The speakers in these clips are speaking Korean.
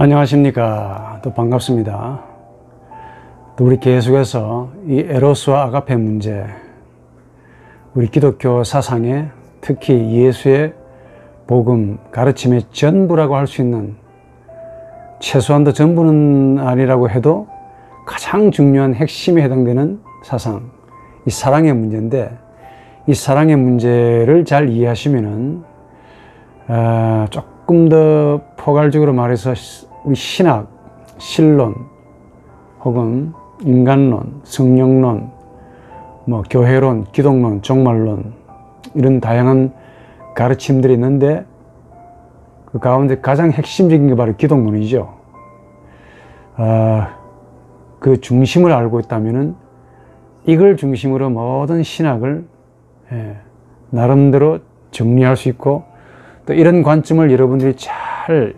안녕하십니까. 또 반갑습니다. 또 우리 계속해서 이 에로스와 아가페 문제, 우리 기독교 사상에 특히 예수의 복음 가르침의 전부라고 할 수 있는, 최소한도 전부는 아니라고 해도 가장 중요한 핵심에 해당되는 사상, 이 사랑의 문제인데, 이 사랑의 문제를 잘 이해하시면은 조금 더 포괄적으로 말해서 우리 신학, 신론, 혹은 인간론, 성령론, 교회론, 기독론, 종말론, 이런 다양한 가르침들이 있는데, 그 가운데 가장 핵심적인 게 바로 기독론이죠. 그 중심을 알고 있다면은 이걸 중심으로 모든 신학을 나름대로 정리할 수 있고, 또 이런 관점을 여러분들이 잘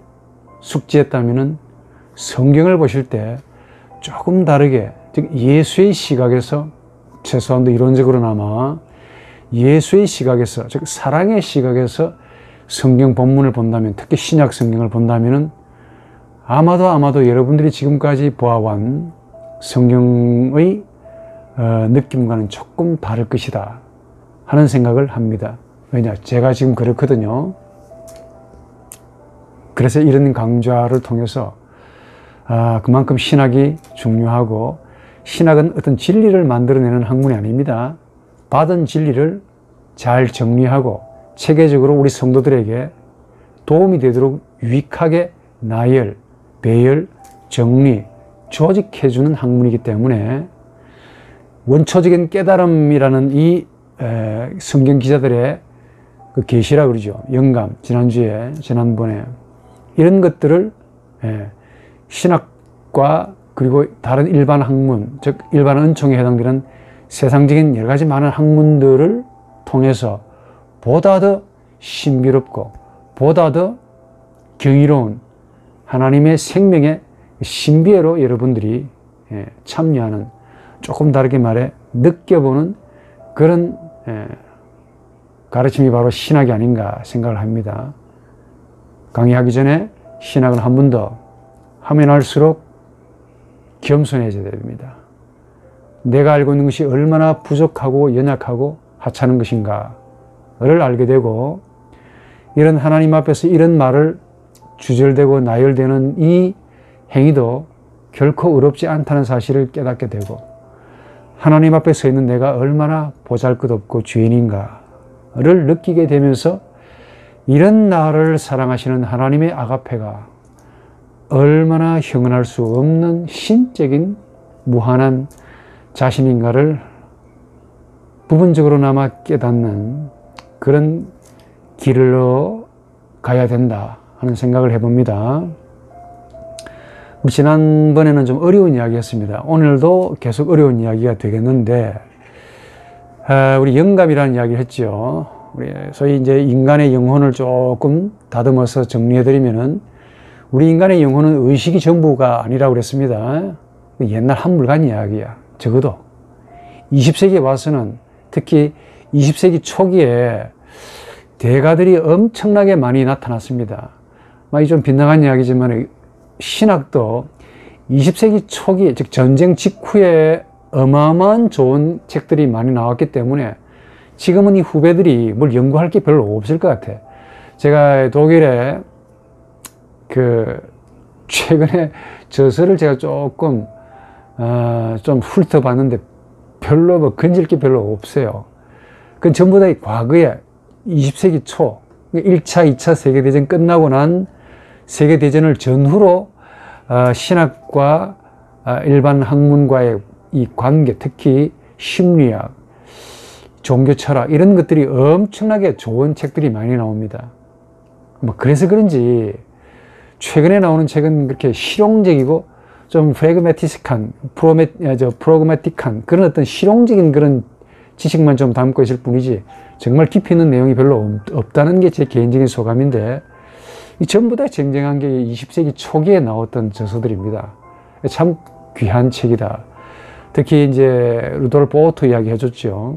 숙지했다면은 성경을 보실 때 조금 다르게, 즉 예수의 시각에서, 최소한도 이론적으로나마 예수의 시각에서, 즉 사랑의 시각에서 성경 본문을 본다면, 특히 신약 성경을 본다면은 아마도 여러분들이 지금까지 보아온 성경의 느낌과는 조금 다를 것이다 하는 생각을 합니다. 왜냐, 제가 지금 그렇거든요. 그래서 이런 강좌를 통해서 그만큼 신학이 중요하고, 신학은 어떤 진리를 만들어내는 학문이 아닙니다. 받은 진리를 잘 정리하고 체계적으로 우리 성도들에게 도움이 되도록 유익하게 나열, 배열, 정리, 조직해주는 학문이기 때문에, 원초적인 깨달음이라는 이 성경 기자들의 그 계시라 그러죠. 영감, 지난번에 이런 것들을 신학과 그리고 다른 일반 학문, 즉 일반 은총에 해당되는 세상적인 여러 가지 많은 학문들을 통해서 보다 더 신비롭고 보다 더 경이로운 하나님의 생명의 신비애로 여러분들이 참여하는, 조금 다르게 말해 느껴보는 그런 가르침이 바로 신학이 아닌가 생각을 합니다. 강의하기 전에 신학은 한 번 더 하면 할수록 겸손해져야 됩니다. 내가 알고 있는 것이 얼마나 부족하고 연약하고 하찮은 것인가를 알게 되고, 이런 하나님 앞에서 이런 말을 주절되고 나열되는 이 행위도 결코 어렵지 않다는 사실을 깨닫게 되고, 하나님 앞에 서 있는 내가 얼마나 보잘것없고 죄인인가를 느끼게 되면서, 이런 나를 사랑하시는 하나님의 아가페가 얼마나 형언할 수 없는 신적인 무한한 자신인가를 부분적으로나마 깨닫는 그런 길로 가야 된다 하는 생각을 해봅니다. 우리 지난번에는 좀 어려운 이야기였습니다. 오늘도 계속 어려운 이야기가 되겠는데, 우리 영감이라는 이야기를 했죠. 우리 소위 이제 인간의 영혼을 조금 다듬어서 정리해드리면은, 우리 인간의 영혼은 의식이 전부가 아니라고 그랬습니다. 옛날 한물간 이야기야. 적어도 20세기에 와서는, 특히 20세기 초기에 대가들이 엄청나게 많이 나타났습니다. 좀 빗나간 이야기지만 신학도 20세기 초기, 즉 전쟁 직후에 어마어마한 좋은 책들이 많이 나왔기 때문에 지금은 이 후배들이 뭘 연구할 게 별로 없을 것 같아. 제가 독일에 최근에 저서를 제가 조금 좀 훑어봤는데 별로 건질 게 별로 없어요. 그건 전부 다 과거에 20세기 초 1차, 2차 세계대전 끝나고 난 세계대전을 전후로 신학과 일반 학문과의 이 관계, 특히 심리학, 종교철학, 이런 것들이 엄청나게 좋은 책들이 많이 나옵니다. 그래서 그런지 최근에 나오는 책은 그렇게 실용적이고 좀 프래그매티식한, 프로그매틱한 그런 어떤 실용적인 그런 지식만 좀 담고 있을 뿐이지, 정말 깊이 있는 내용이 별로 없다는 게 제 개인적인 소감인데, 이 전부 다 쟁쟁한 게 20세기 초기에 나왔던 저서들입니다. 참 귀한 책이다. 특히 이제 루돌프 오토 이야기 해줬죠.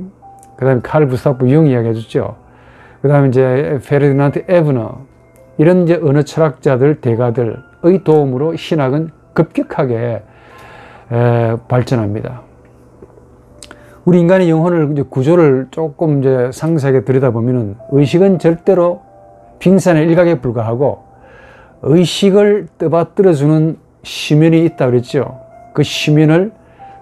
그 다음에 칼 구스타프 융 이야기 해줬죠. 그 다음에 이제 페르디난트 에브너, 이런 이제 언어 철학자들, 대가들, 도움으로 신학은 급격하게 발전합니다. 우리 인간의 영혼을 이제 구조를 조금 이제 상세하게 들여다보면은 의식은 절대로 빙산의 일각에 불과하고 의식을 떠받들어주는 심연이 있다 그랬죠. 그 심연을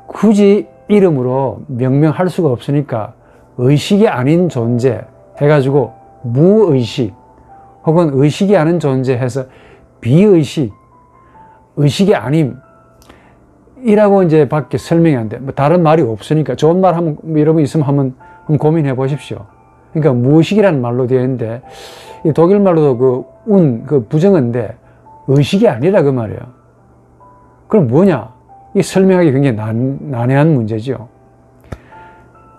굳이 이름으로 명명할 수가 없으니까 의식이 아닌 존재 해가지고 무의식 혹은 의식이 아닌 존재 해서 비의식, 의식이 아님 이라고 이제 밖에 설명이 안 돼. 뭐 다른 말이 없으니까 좋은 말 한번 여러분 있으면 한번 고민해 보십시오. 그러니까 무의식이라는 말로 되어 있는데 이 독일 말로도 그 부정어인데 의식이 아니라 그 말이에요. 그럼 뭐냐? 이 설명하기 굉장히 난해한 문제죠.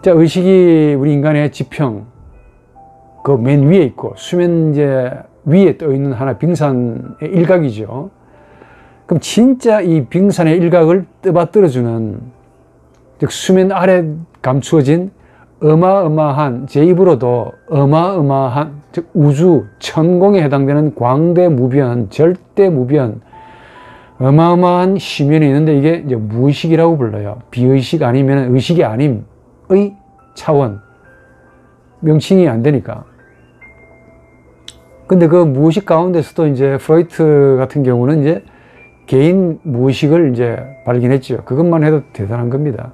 자, 의식이 우리 인간의 지평 그 맨 위에 있고 수면 이제 위에 떠 있는 하나 빙산의 일각이죠. 그럼 진짜 이 빙산의 일각을 떠받들어주는 즉 수면 아래 감추어진 어마어마한 제 입으로도 어마어마한 즉 우주 천공에 해당되는 광대무변 절대무변 어마어마한 심연이 있는데 이게 이제 무의식이라고 불러요. 비의식 아니면 의식이 아님의 차원 명칭이 안 되니까. 근데 그 무의식 가운데서도 이제 프로이트 같은 경우는 이제 개인 무의식을 이제 발견했죠. 그것만 해도 대단한 겁니다.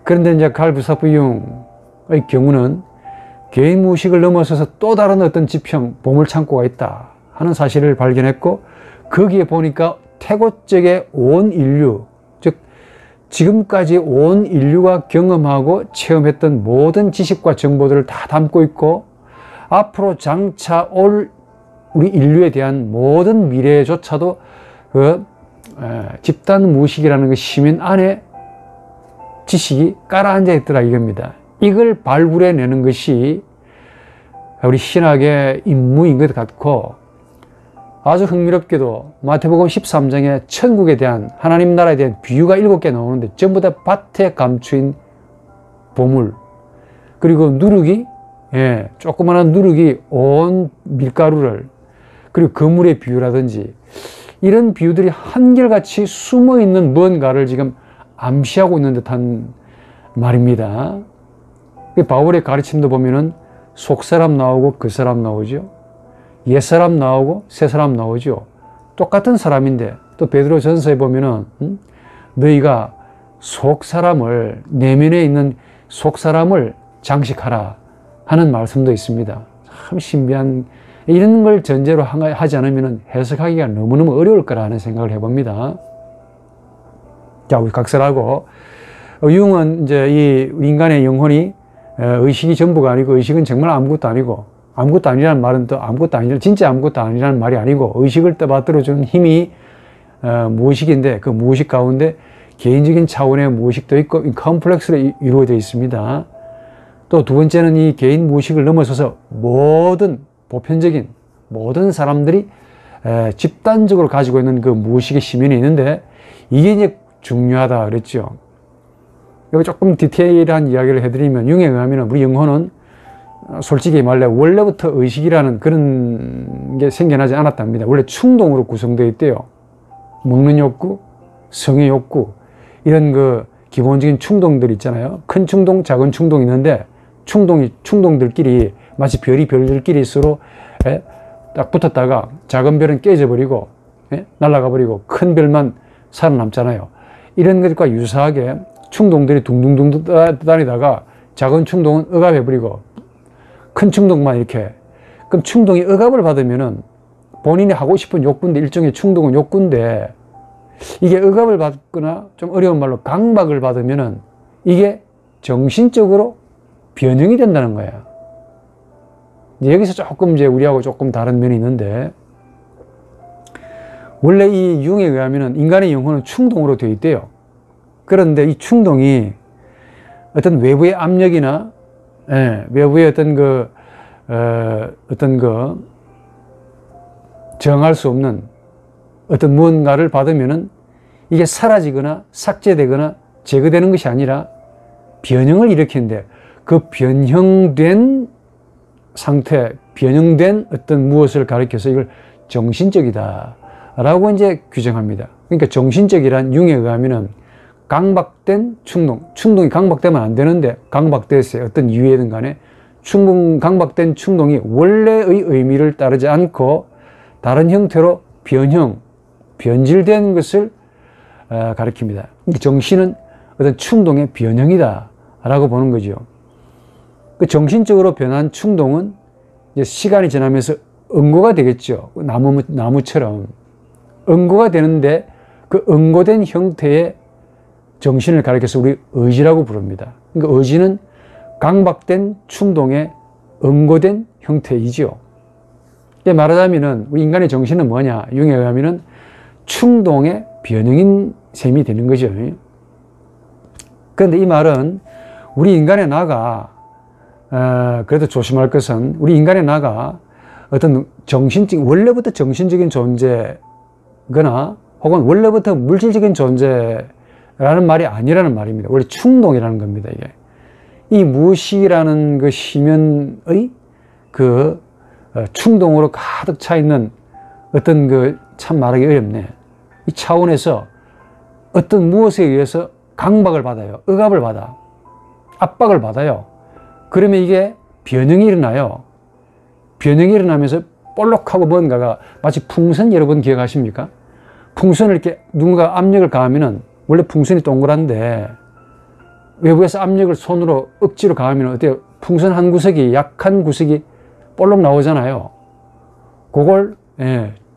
그런데 이제 칼 구스타프 융의 경우는 개인 무의식을 넘어서서 또 다른 어떤 지평, 보물창고가 있다 하는 사실을 발견했고 거기에 보니까 태고적의 온 인류, 즉 지금까지 온 인류가 경험하고 체험했던 모든 지식과 정보들을 다 담고 있고 앞으로 장차 올 우리 인류에 대한 모든 미래조차도 그 집단 무의식이라는 그 시민 안에 지식이 깔아앉아 있더라 이겁니다. 이걸 발굴해내는 것이 우리 신학의 임무인 것 같고 아주 흥미롭게도 마태복음 13장에 천국에 대한 하나님 나라에 대한 비유가 7개 나오는데 전부 다 밭에 감추인 보물 그리고 누룩이 조그마한 누룩이 온 밀가루를 그리고 그물의 비유라든지 이런 비유들이 한결같이 숨어있는 뭔가를 지금 암시하고 있는 듯한 말입니다. 바울의 가르침도 보면은 속사람 나오고 그 사람 나오죠. 옛사람 나오고 새사람 나오죠. 똑같은 사람인데 또 베드로 전서에 보면은 너희가 속사람을 내면에 있는 속사람을 장식하라 하는 말씀도 있습니다. 참 신비한 이런 걸 전제로 하지 않으면 해석하기가 너무너무 어려울 거라는 생각을 해봅니다. 자, 우리 각설하고 융은 이제 이 인간의 영혼이 의식이 전부가 아니고 의식은 정말 아무것도 아니고 아무것도 아니라는 말은 또 아무것도 아니라 진짜 아무것도 아니라는 말이 아니고 의식을 떠받들어주는 힘이 무의식인데 그 무의식 가운데 개인적인 차원의 무의식도 있고 컴플렉스로 이루어져 있습니다. 또 두 번째는 이 개인 무의식을 넘어서서 모든 보편적인 모든 사람들이 집단적으로 가지고 있는 그 무의식의 시민이 있는데 이게 이제 중요하다 그랬죠. 여기 조금 디테일한 이야기를 해드리면 융에 의하면 우리 영혼은 솔직히 말해 원래부터 의식이라는 그런 게 생겨나지 않았답니다. 원래 충동으로 구성되어 있대요. 먹는 욕구, 성의 욕구 이런 그 기본적인 충동들 있잖아요. 큰 충동, 작은 충동이 있는데 충동들끼리 마치 별이 별들끼리 서로 딱 붙었다가 작은 별은 깨져버리고 날아가 버리고 큰 별만 살아남잖아요. 이런 것과 유사하게 충동들이 둥둥둥 다니다가 작은 충동은 억압해버리고 큰 충동만 이렇게. 그럼 충동이 억압을 받으면은 본인이 하고 싶은 욕구인데 일종의 충동은 욕구인데 이게 억압을 받거나 좀 어려운 말로 강박을 받으면은 이게 정신적으로 변형이 된다는 거예요. 여기서 조금 이제 우리하고 조금 다른 면이 있는데 원래 이 융에 의하면은 인간의 영혼은 충동으로 되어 있대요. 그런데 이 충동이 어떤 외부의 압력이나 외부의 어떤 정할 수 없는 어떤 무언가를 받으면은 이게 사라지거나 삭제되거나 제거되는 것이 아니라 변형을 일으키는데 그 변형된 상태, 변형된 어떤 무엇을 가리켜서 이걸 정신적이다 라고 이제 규정합니다. 그러니까 정신적이란 융에 의하면은 강박된 충동이 강박되면 안 되는데 강박됐어요. 어떤 이유에든 간에 강박된 충동이 원래의 의미를 따르지 않고 다른 형태로 변질된 것을 가리킵니다. 정신은 어떤 충동의 변형이다 라고 보는 거죠. 그 정신적으로 변한 충동은 이제 시간이 지나면서 응고가 되겠죠. 나무처럼 응고가 되는데 그 응고된 형태의 정신을 가리켜서 우리 의지라고 부릅니다. 그러니까 의지는 강박된 충동의 응고된 형태이죠. 말하자면은 우리 인간의 정신은 뭐냐? 융에 의하면은 충동의 변형인 셈이 되는 거죠. 그런데 이 말은 우리 인간의 나가 그래도 조심할 것은 우리 인간의 나가 어떤 원래부터 정신적인 존재거나 혹은 원래부터 물질적인 존재라는 말이 아니라는 말입니다. 원래 충동이라는 겁니다. 이게 이 무의식이라는 그 심연의 그 충동으로 가득 차 있는 어떤 그 참 말하기 어렵네. 이 차원에서 어떤 무엇에 의해서 강박을 받아요. 억압을 받아. 압박을 받아요. 그러면 이게 변형이 일어나요. 변형이 일어나면서 볼록하고 뭔가가 마치 풍선, 여러분 기억하십니까? 풍선을 이렇게 누군가 압력을 가하면은 원래 풍선이 동그란데 외부에서 압력을 손으로 억지로 가하면 어때요? 풍선 한 구석이, 약한 구석이 볼록 나오잖아요. 그걸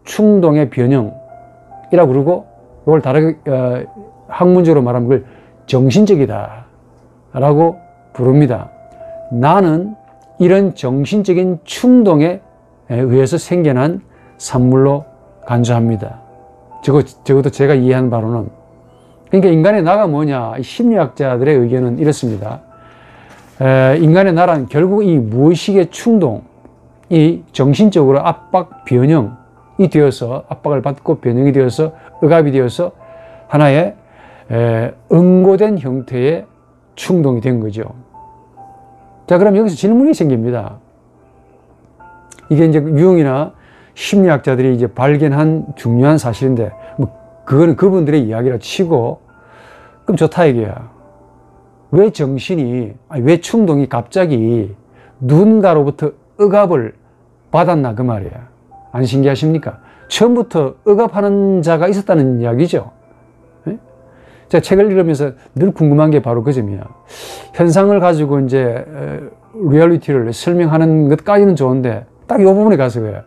충동의 변형이라고 그러고 이걸 다르게 학문적으로 말하면 그걸 정신적이다 라고 부릅니다. 나는 이런 정신적인 충동에 의해서 생겨난 산물로 간주합니다. 적어도 제가 이해한 바로는, 그러니까 인간의 나가 뭐냐, 심리학자들의 의견은 이렇습니다. 인간의 나란 결국 이 무의식의 충동, 이 정신적으로 압박, 변형이 되어서 압박을 받고 변형이 되어서 억압이 되어서 하나의 응고된 형태의 충동이 된 거죠. 자, 그럼 여기서 질문이 생깁니다. 이게 이제 융이나 심리학자들이 이제 발견한 중요한 사실인데, 그거는 그분들의 이야기라 치고, 그럼 좋다 이게야. 왜 왜 충동이 갑자기 누군가로부터 억압을 받았나 그 말이야. 안 신기하십니까? 처음부터 억압하는 자가 있었다는 이야기죠. 제가 책을 읽으면서 늘 궁금한 게 바로 그 점이야. 현상을 가지고 이제 리얼리티를 설명하는 것까지는 좋은데 딱 이 부분에 가서 왜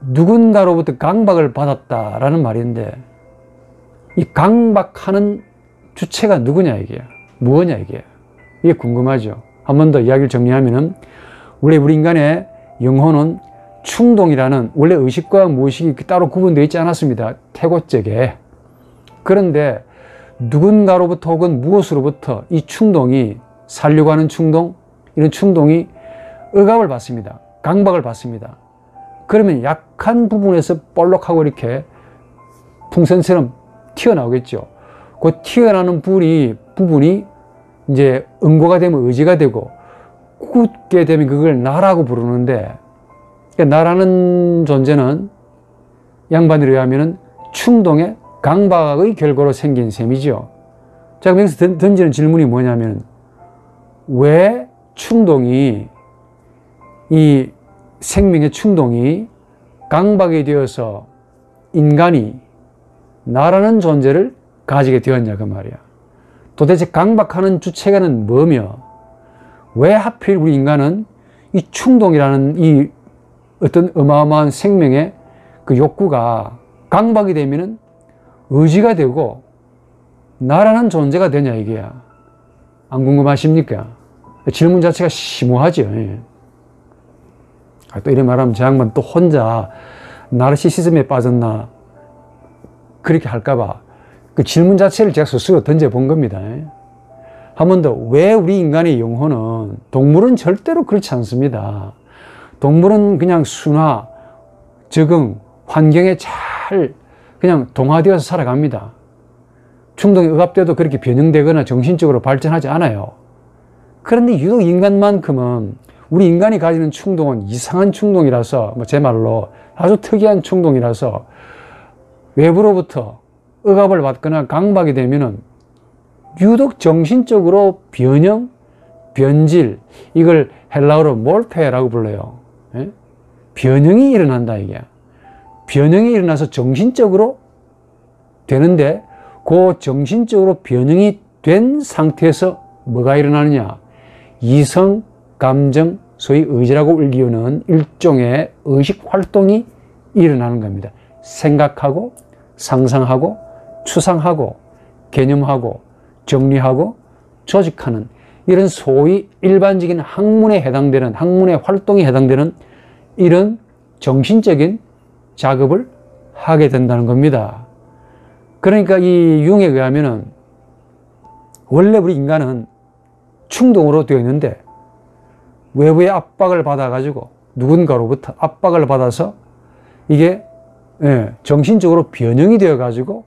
누군가로부터 강박을 받았다라는 말인데, 이 강박하는 주체가 누구냐 이게, 뭐냐 이게 궁금하죠. 한 번 더 이야기를 정리하면은 우리 인간의 영혼은 충동이라는, 원래 의식과 무의식이 따로 구분되어 있지 않았습니다. 태고적에. 그런데 누군가로부터 혹은 무엇으로부터 이 충동이, 살려고 하는 충동, 이런 충동이 억압을 받습니다. 강박을 받습니다. 그러면 약한 부분에서 볼록하고 이렇게 풍선처럼 튀어나오겠죠. 그 튀어나오는 부분이 이제 응고가 되면 의지가 되고, 굳게 되면 그걸 나라고 부르는데, 나라는 존재는 양반에 의하면 충동의 강박의 결과로 생긴 셈이죠. 자, 그럼 여기서 던지는 질문이 뭐냐면, 왜 충동이, 이 생명의 충동이 강박이 되어서 인간이, 나라는 존재를 가지게 되었냐 그 말이야. 도대체 강박하는 주체가는 뭐며, 왜 하필 우리 인간은 이 충동이라는 이 어떤 어마어마한 생명의 그 욕구가 강박이 되면은 의지가 되고 나라는 존재가 되냐 이게야. 안 궁금하십니까? 질문 자체가 심오하죠. 또 이런 말하면 저 양반 또 혼자 나르시시즘에 빠졌나 그렇게 할까봐 그 질문 자체를 제가 스스로 던져본 겁니다. 한 번 더, 왜 우리 인간의 영혼은, 동물은 절대로 그렇지 않습니다. 동물은 그냥 순화, 적응, 환경에 잘 그냥 동화되어서 살아갑니다. 충동이 억압돼도 그렇게 변형되거나 정신적으로 발전하지 않아요. 그런데 유독 인간만큼은, 우리 인간이 가지는 충동은 이상한 충동이라서, 제 말로 아주 특이한 충동이라서 외부로부터 억압을 받거나 강박이 되면은 유독 정신적으로 변형, 변질, 이걸 헬라어로 몰페라고 불러요. 예? 변형이 일어난다 이게. 변형이 일어나서 정신적으로 되는데 그 정신적으로 변형이 된 상태에서 뭐가 일어나느냐? 이성, 감정, 소위 의지라고 일기우는 일종의 의식 활동이 일어나는 겁니다. 생각하고, 상상하고, 추상하고, 개념하고, 정리하고, 조직하는 이런 소위 일반적인 학문에 해당되는, 학문의 활동에 해당되는 이런 정신적인 작업을 하게 된다는 겁니다. 그러니까 이 융에 의하면은 원래 우리 인간은 충동으로 되어 있는데 외부의 압박을 받아가지고 누군가로부터 압박을 받아서 이게 정신적으로 변형이 되어가지고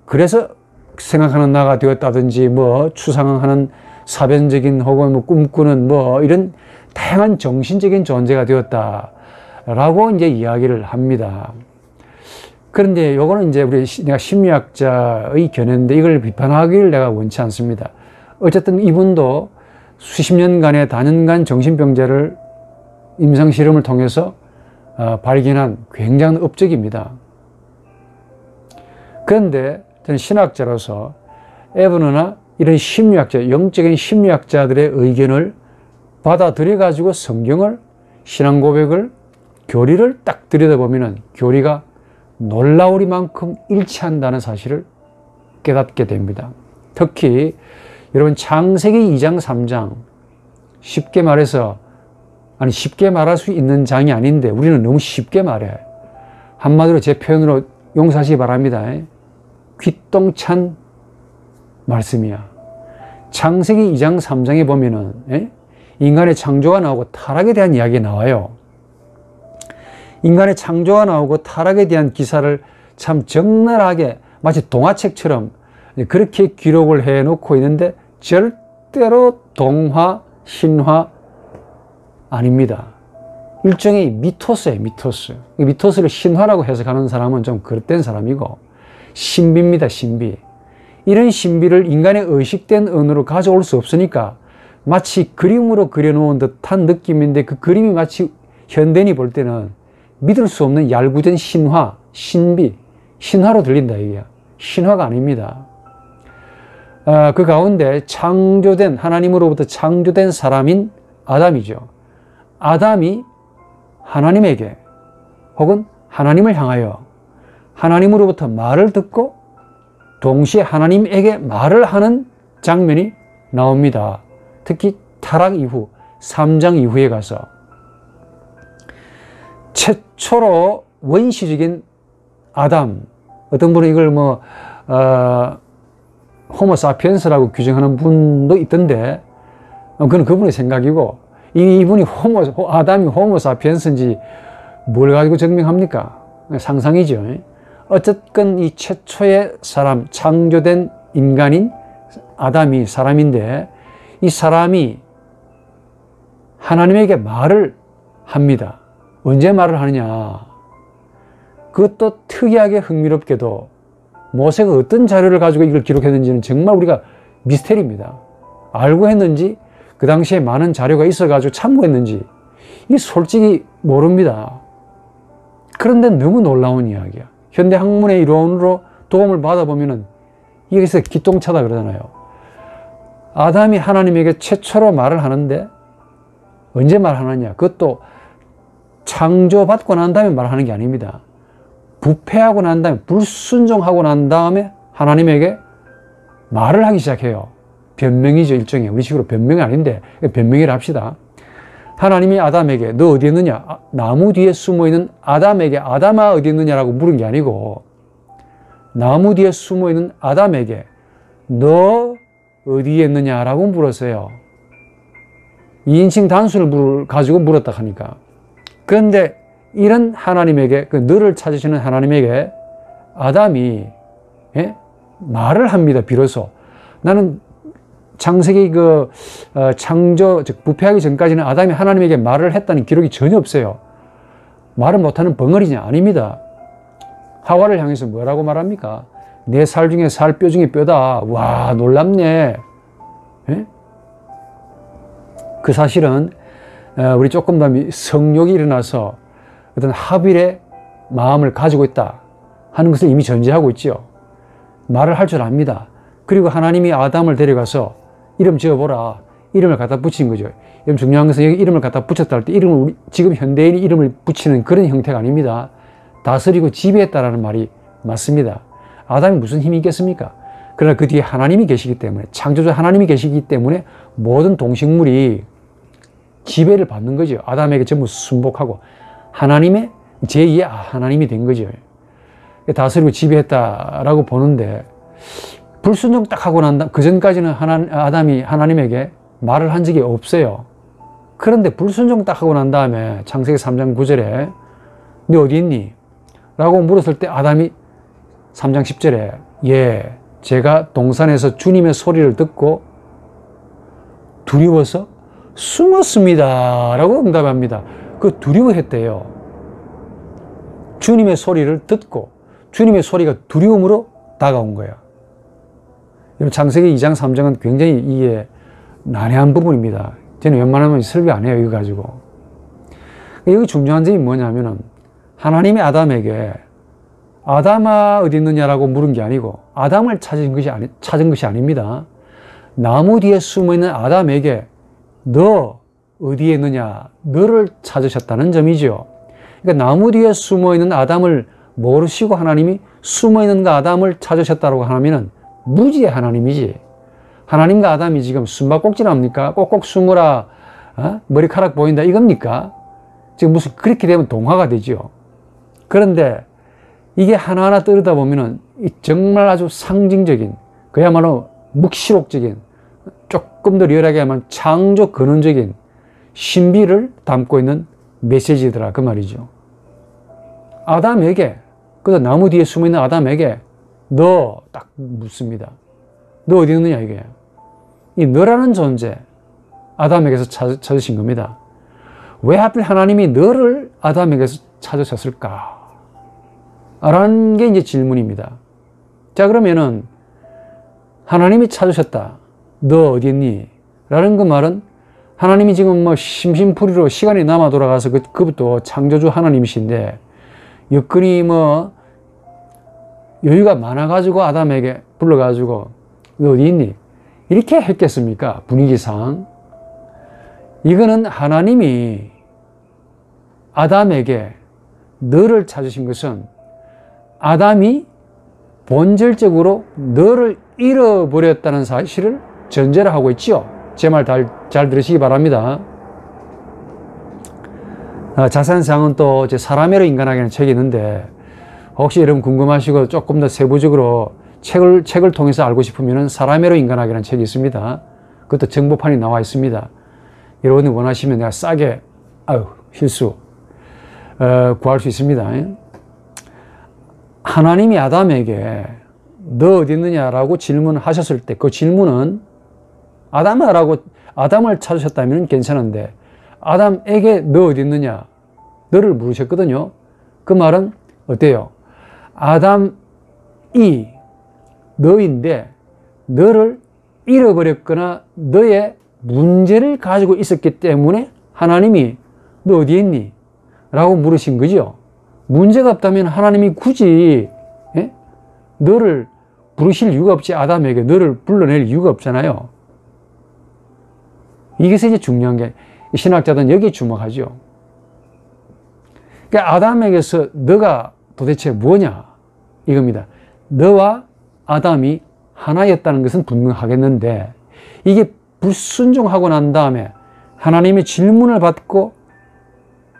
그래서 생각하는 나가 되었다든지 뭐 추상하는 사변적인 혹은 뭐 꿈꾸는 뭐 이런 다양한 정신적인 존재가 되었다라고 이제 이야기를 합니다. 그런데 요거는 이제 내가 심리학자의 견해인데 이걸 비판하기를 내가 원치 않습니다. 어쨌든 이분도 수십 년간의 단연간 정신병자를 임상실험을 통해서 발견한 굉장한 업적입니다. 그런데 저는 신학자로서 에버너나 이런 심리학자, 영적인 심리학자들의 의견을 받아들여 가지고 성경을, 신앙 고백을, 교리를 딱 들여다보면 교리가 놀라우리만큼 일치한다는 사실을 깨닫게 됩니다. 특히 여러분 창세기 2장 3장 쉽게 말해서 쉽게 말할 수 있는 장이 아닌데 우리는 너무 쉽게 말해. 한마디로 제 표현으로 용서하시기 바랍니다. 귀똥찬 말씀이야. 창세기 2장 3장에 보면은 인간의 창조가 나오고 타락에 대한 이야기가 나와요. 인간의 창조가 나오고 타락에 대한 기사를 참 적나라하게 마치 동화책처럼 그렇게 기록을 해놓고 있는데 절대로 동화, 신화 아닙니다. 일종의 미토스예요, 미토스. 미토스를 신화라고 해석하는 사람은 좀 그릇된 사람이고 신비입니다, 신비. 이런 신비를 인간의 의식된 언어로 가져올 수 없으니까 마치 그림으로 그려놓은 듯한 느낌인데 그 그림이 마치 현대인이 볼 때는 믿을 수 없는 얄궂은 신화, 신비, 신화로 들린다 이게. 신화가 아닙니다. 그 가운데 창조된, 하나님으로부터 창조된 사람인 아담이죠. 아담이 하나님에게 혹은 하나님을 향하여 하나님으로부터 말을 듣고 동시에 하나님에게 말을 하는 장면이 나옵니다. 특히 타락 이후 3장 이후에 가서 최초로 원시적인 아담, 어떤 분은 이걸 호모사피엔스라고 규정하는 분도 있던데 그건 그분의 생각이고 이분이 아담이 호모사피엔스인지 뭘 가지고 증명합니까? 상상이죠. 어쨌든 이 최초의 사람, 창조된 인간인 아담이 사람인데 이 사람이 하나님에게 말을 합니다. 언제 말을 하느냐? 그것도 특이하게 흥미롭게도 모세가 어떤 자료를 가지고 이걸 기록했는지는 정말 우리가 미스테리입니다. 알고 했는지 그 당시에 많은 자료가 있어가지고 참고했는지 이게 솔직히 모릅니다. 그런데 너무 놀라운 이야기야. 현대 학문의 이론으로 도움을 받아보면은 이게 그래서 기똥차다 그러잖아요. 아담이 하나님에게 최초로 말을 하는데 언제 말하느냐? 그것도 창조받고 난 다음에 말하는 게 아닙니다. 부패하고 난 다음에, 불순종하고 난 다음에 하나님에게 말을 하기 시작해요. 변명이죠, 일종의. 우리 식으로 변명이 아닌데 변명이라 합시다. 하나님이 아담에게 너 어디 있느냐? 나무 뒤에 숨어있는 아담에게 아담아 어디 있느냐라고 물은 게 아니고 나무 뒤에 숨어있는 아담에게 너 어디에 있느냐라고 물었어요. 2인칭 단수를 가지고 물었다 하니까. 그런데 이런 하나님에게, 그 너를 찾으시는 하나님에게 아담이 말을 합니다. 비로소. 나는 창세기 창조, 즉 부패하기 전까지는 아담이 하나님에게 말을 했다는 기록이 전혀 없어요. 말을 못하는 벙어리냐? 아닙니다. 하와를 향해서 뭐라고 말합니까? 내 살 중에 살, 뼈 중에 뼈다. 와, 놀랍네. 예? 그 사실은 우리 조금 더 성욕이 일어나서 어떤 합일의 마음을 가지고 있다 하는 것을 이미 전제하고 있죠. 말을 할 줄 압니다. 그리고 하나님이 아담을 데려가서 이름 지어보라. 이름을 갖다 붙인 거죠. 여러분 중요한 것은 여기 이름을 갖다 붙였다 할 때 이름을 지금 현대인이 이름을 붙이는 그런 형태가 아닙니다. 다스리고 지배했다라는 말이 맞습니다. 아담이 무슨 힘이 있겠습니까? 그러나 그 뒤에 하나님이 계시기 때문에, 창조주 하나님이 계시기 때문에 모든 동식물이 지배를 받는 거죠. 아담에게 전부 순복하고 하나님의 제2의 하나님이 된 거죠. 다스리고 지배했다라고 보는데, 불순종 딱 하고 난 다음, 그 전까지는 아담이 하나님에게 말을 한 적이 없어요. 그런데 불순종 딱 하고 난 다음에 창세기 3장 9절에 너 어디 있니? 라고 물었을 때 아담이 3장 10절에 예, 제가 동산에서 주님의 소리를 듣고 두려워서 숨었습니다. 라고 응답합니다. 그 두려워했대요. 주님의 소리를 듣고 주님의 소리가 두려움으로 다가온 거예요. 창세기 2장 3장은 굉장히 이게 난해한 부분입니다. 저는 웬만하면 설교 안 해요. 이거 가지고. 여기 중요한 점이 뭐냐면은 하나님이 아담에게 아담아 어디 있느냐라고 물은 게 아니고 아담을 찾은 것이 아닙니다. 나무 뒤에 숨어있는 아담에게 너 어디에 있느냐, 너를 찾으셨다는 점이죠. 그러니까 나무 뒤에 숨어있는 아담을 모르시고 하나님이 숨어있는 그 아담을 찾으셨다고 하면은 무지의 하나님이지. 하나님과 아담이 지금 숨바꼭질합니까? 꼭꼭 숨으라, 머리카락 보인다 이겁니까? 지금 무슨 그렇게 되면 동화가 되죠. 그런데 이게 하나하나 떠르다 보면은 정말 아주 상징적인, 그야말로 묵시록적인, 조금 더 리얼하게 하면 창조 근원적인 신비를 담고 있는 메시지더라 그 말이죠. 아담에게, 그래서 나무 뒤에 숨어있는 아담에게 너 딱 묻습니다. 너 어디 있느냐 이게. 이 너라는 존재 아담에게서 찾으신 겁니다. 왜 하필 하나님이 너를 아담에게서 찾으셨을까? 라는 게 이제 질문입니다. 자, 그러면은 하나님이 찾으셨다. 너 어디 있니? 라는 그 말은 하나님이 지금 뭐 심심풀이로 시간이 남아 돌아가서 그것도 창조주 하나님이신데 여건이 뭐 여유가 많아가지고 아담에게 불러가지고 너 어디 있니? 이렇게 했겠습니까? 분위기상. 이거는 하나님이 아담에게 너를 찾으신 것은 아담이 본질적으로 너를 잃어버렸다는 사실을 전제를 하고 있지요. 제 말 잘 들으시기 바랍니다. 자세한 사항은 또 제 사람으로 인간하게는 책이 있는데 혹시 여러분 궁금하시고 조금 더 세부적으로 책을 통해서 알고 싶으면 사람으로 인간하게라는 책이 있습니다. 그것도 정보판이 나와 있습니다. 여러분이 원하시면 내가 싸게 실수 구할 수 있습니다. 하나님이 아담에게 너 어디 있느냐라고 질문하셨을 때 그 질문은 아담을 찾으셨다면 괜찮은데 아담에게 너 어디 있느냐 너를 물으셨거든요. 그 말은 어때요? 아담이 너인데 너를 잃어버렸거나 너의 문제를 가지고 있었기 때문에 하나님이 너 어디에 있니? 라고 물으신 거죠. 문제가 없다면 하나님이 굳이 너를 부르실 이유가 없지. 아담에게 너를 불러낼 이유가 없잖아요. 이것이 이제 중요한 게 신학자들은 여기에 주목하죠. 그러니까 아담에게서 너가 도대체 뭐냐 이겁니다. 너와 아담이 하나였다는 것은 분명하겠는데 이게 불순종하고 난 다음에 하나님의 질문을 받고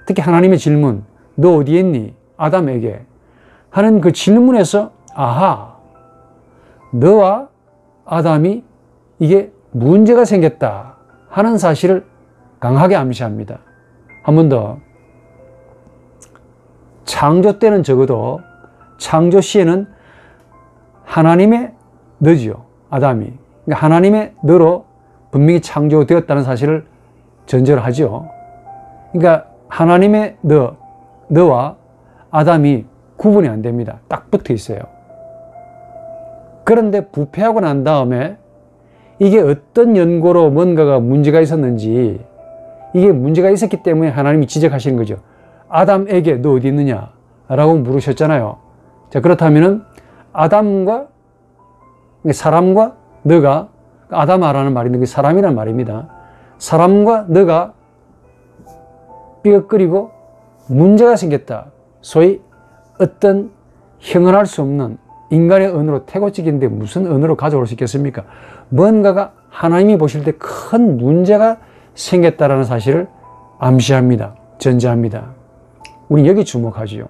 특히 하나님의 질문 너 어디에 있니? 아담에게 하는 그 질문에서 아하 너와 아담이 이게 문제가 생겼다 하는 사실을 강하게 암시합니다. 한 번 더. 창조 때는 적어도 창조 시에는 하나님의 너지요. 아담이. 그러니까 하나님의 너로 분명히 창조되었다는 사실을 전제를 하죠. 그러니까 하나님의 너와 아담이 구분이 안 됩니다. 딱 붙어 있어요. 그런데 부패하고 난 다음에 이게 어떤 연고로 뭔가가 문제가 있었는지, 이게 문제가 있었기 때문에 하나님이 지적하시는 거죠. 아담에게 너 어디 있느냐? 라고 물으셨잖아요. 자, 그렇다면은 아담과, 사람과 너가, 아담아라는 말인데 그게 사람이란 말입니다. 사람과 너가 삐걱거리고 문제가 생겼다. 소위 어떤 형언할 수 없는 인간의 언어로 태고찍인데 무슨 언어로 가져올 수 있겠습니까? 뭔가가 하나님이 보실 때 큰 문제가 생겼다라는 사실을 암시합니다. 전제합니다. 우리 여기 주목하지요.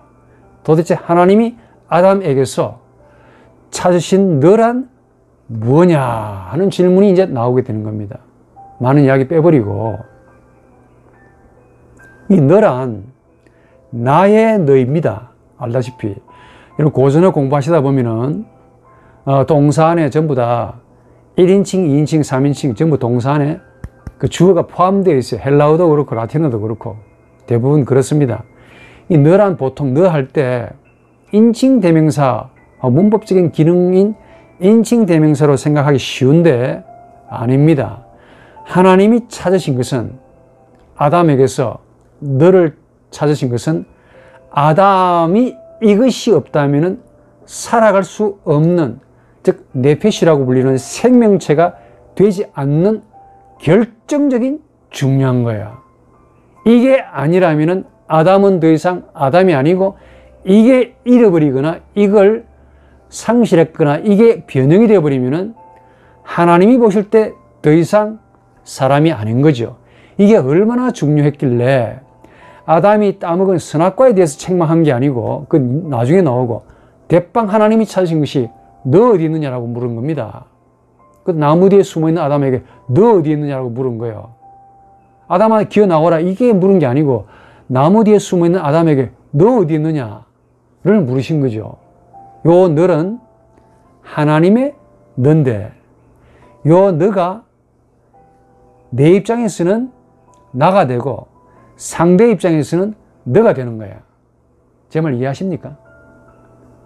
도대체 하나님이 아담에게서 찾으신 너란 뭐냐 하는 질문이 이제 나오게 되는 겁니다. 많은 이야기 빼버리고, 이 너란 나의 너입니다. 알다시피 여러분 고전어 공부하시다 보면은 동사 안에 전부 다 1인칭, 2인칭, 3인칭 전부 동사 안에 그 주어가 포함되어 있어요. 헬라어도 그렇고 라틴어도 그렇고 대부분 그렇습니다. 이 너란 보통 너 할 때 인칭 대명사, 문법적인 기능인 인칭 대명사로 생각하기 쉬운데 아닙니다. 하나님이 찾으신 것은, 아담에게서 너를 찾으신 것은 아담이 이것이 없다면 살아갈 수 없는, 즉 네페시라고 불리는 생명체가 되지 않는 결정적인 중요한 거야. 이게 아니라면 아담은 더 이상 아담이 아니고, 이게 잃어버리거나 이걸 상실했거나 이게 변형이 되어버리면 하나님이 보실 때 더 이상 사람이 아닌 거죠. 이게 얼마나 중요했길래 아담이 따먹은 선악과에 대해서 책망한 게 아니고, 그 나중에 나오고 대빵 하나님이 찾으신 것이 너 어디 있느냐라고 물은 겁니다. 그 나무 뒤에 숨어있는 아담에게 너 어디 있느냐라고 물은 거예요. 아담아 기어 나오라 이게 물은 게 아니고, 나무 뒤에 숨어있는 아담에게 너 어디 있느냐를 물으신 거죠. 요 너는 하나님의 너인데, 요 너가 내 입장에서는 나가 되고 상대 입장에서는 너가 되는 거야. 제 말 이해하십니까?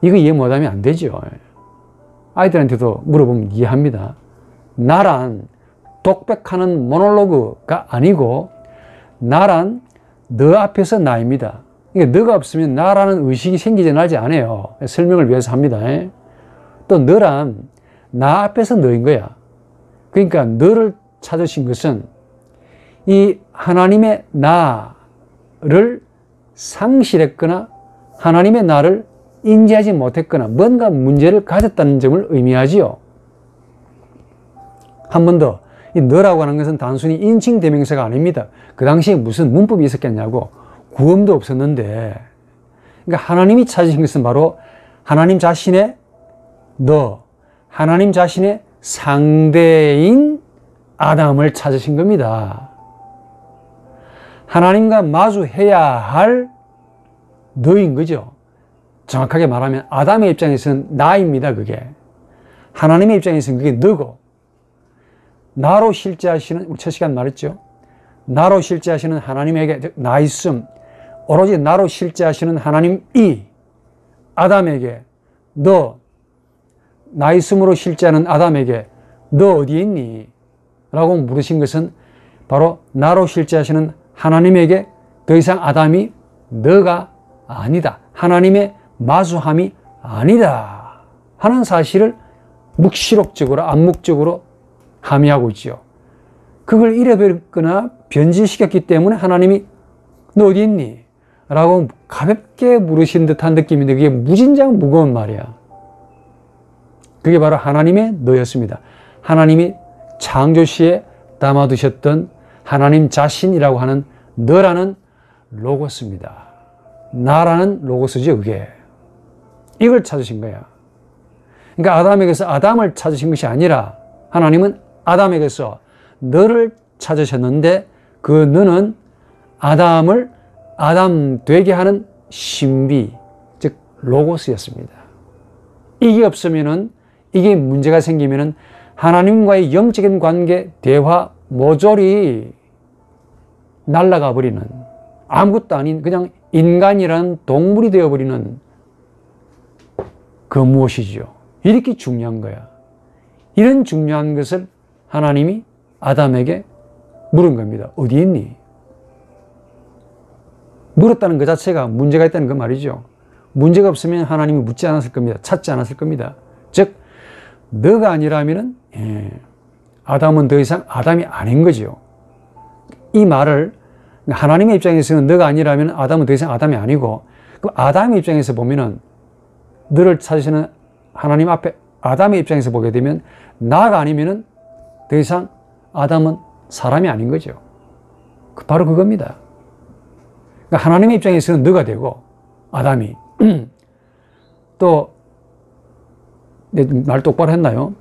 이거 이해 못하면 안 되죠. 아이들한테도 물어보면 이해합니다. 나란 독백하는 모놀로그가 아니고, 나란 너 앞에서 나입니다. 그러니까 너가 없으면 나라는 의식이 생기지 나지 않아요. 설명을 위해서 합니다. 또 너란 나 앞에서 너인 거야. 그러니까 너를 찾으신 것은 이 하나님의 나를 상실했거나 하나님의 나를 인지하지 못했거나 뭔가 문제를 가졌다는 점을 의미하지요. 한 번 더, 이 너라고 하는 것은 단순히 인칭 대명사가 아닙니다. 그 당시에 무슨 문법이 있었겠냐고, 구음도 없었는데, 그러니까 하나님이 찾으신 것은 바로 하나님 자신의 너, 하나님 자신의 상대인 아담을 찾으신 겁니다. 하나님과 마주해야 할 너인 거죠. 정확하게 말하면 아담의 입장에서는 나입니다. 그게 하나님의 입장에서는 그게 너고, 나로 실제하시는, 우리 첫 시간 말했죠. 나로 실제하시는 하나님에게, 나 있음, 오로지 나로 실제하시는 하나님이 아담에게 너, 나 있음으로 실제하는 아담에게 너 어디에 있니? 라고 물으신 것은 바로 나로 실제하시는 하나님에게 더 이상 아담이 너가 아니다, 하나님의 마주함이 아니다 하는 사실을 묵시록적으로, 암묵적으로 함의하고 있죠. 그걸 잃어버렸거나 변질시켰기 때문에 하나님이 너 어디 있니? 라고 가볍게 물으신 듯한 느낌인데, 그게 무진장 무거운 말이야. 그게 바로 하나님의 너였습니다. 하나님이 창조시에 담아두셨던 하나님 자신이라고 하는 너라는 로고스입니다. 나라는 로고스죠. 그게 이걸 찾으신 거야. 그러니까 아담에게서 아담을 찾으신 것이 아니라 하나님은 아담에게서 너를 찾으셨는데, 그 너는 아담을 아담 되게 하는 신비, 즉 로고스였습니다. 이게 없으면은, 이게 문제가 생기면은 하나님과의 영적인 관계, 대화, 모조리 날아가 버리는, 아무것도 아닌 그냥 인간이라는 동물이 되어버리는 그 무엇이죠? 이렇게 중요한 거야. 이런 중요한 것을 하나님이 아담에게 물은 겁니다. 어디 있니? 물었다는 것 자체가 문제가 있다는 그 말이죠. 문제가 없으면 하나님이 묻지 않았을 겁니다. 찾지 않았을 겁니다. 즉 너가 아니라면은 아담은 더 이상 아담이 아닌 거죠. 이 말을 하나님의 입장에서는 너가 아니라면 아담은 더 이상 아담이 아니고, 그럼 아담의 입장에서 보면은 너를 찾으시는 하나님 앞에 아담의 입장에서 보게 되면 나가 아니면은 더 이상 아담은 사람이 아닌 거죠. 바로 그겁니다. 그러니까 하나님의 입장에서는 너가 되고 아담이 또 내 말 똑바로 했나요?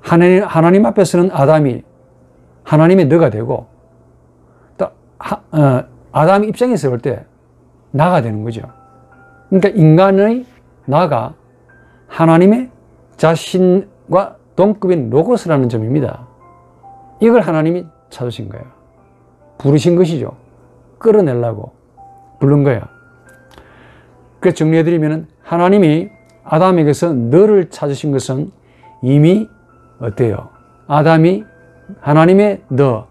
하나님 앞에서는 아담이 하나님의 너가 되고 또 아담 입장에서 볼 때 나가 되는 거죠. 그러니까 인간의 나가 하나님의 자신과 동급인 로고스라는 점입니다. 이걸 하나님이 찾으신 거예요. 부르신 것이죠. 끌어내려고 부른 거야. 그래서 정리해드리면 하나님이 아담에게서 너를 찾으신 것은 이미 어때요? 아담이 하나님의 너,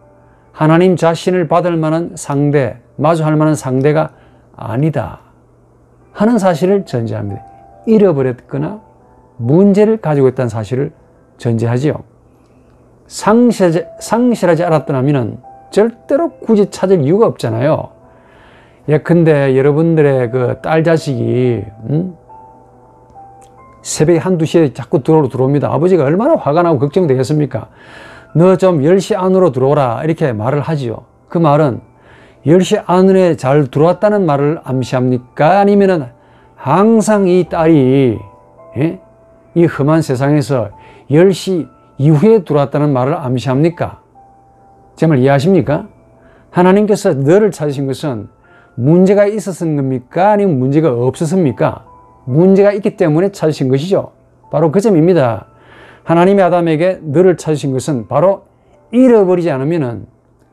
하나님 자신을 받을 만한 상대, 마주할 만한 상대가 아니다 하는 사실을 전제합니다. 잃어버렸거나 문제를 가지고 있다는 사실을 전제하지요. 상실하지 않았더라면 절대로 굳이 찾을 이유가 없잖아요. 예컨대 여러분들의 그 딸 자식이 새벽에 1, 2시에 자꾸 들어옵니다. 아버지가 얼마나 화가 나고 걱정되겠습니까? 너 좀 10시 안으로 들어오라 이렇게 말을 하지요. 그 말은 10시 안에 잘 들어왔다는 말을 암시합니까? 아니면은 항상 이 딸이 이 험한 세상에서 10시 이후에 들어왔다는 말을 암시합니까? 제 말 이해하십니까? 하나님께서 너를 찾으신 것은 문제가 있었던 겁니까? 아니면 문제가 없었습니까? 문제가 있기 때문에 찾으신 것이죠. 바로 그 점입니다. 하나님이 아담에게 너를 찾으신 것은 바로 잃어버리지 않으면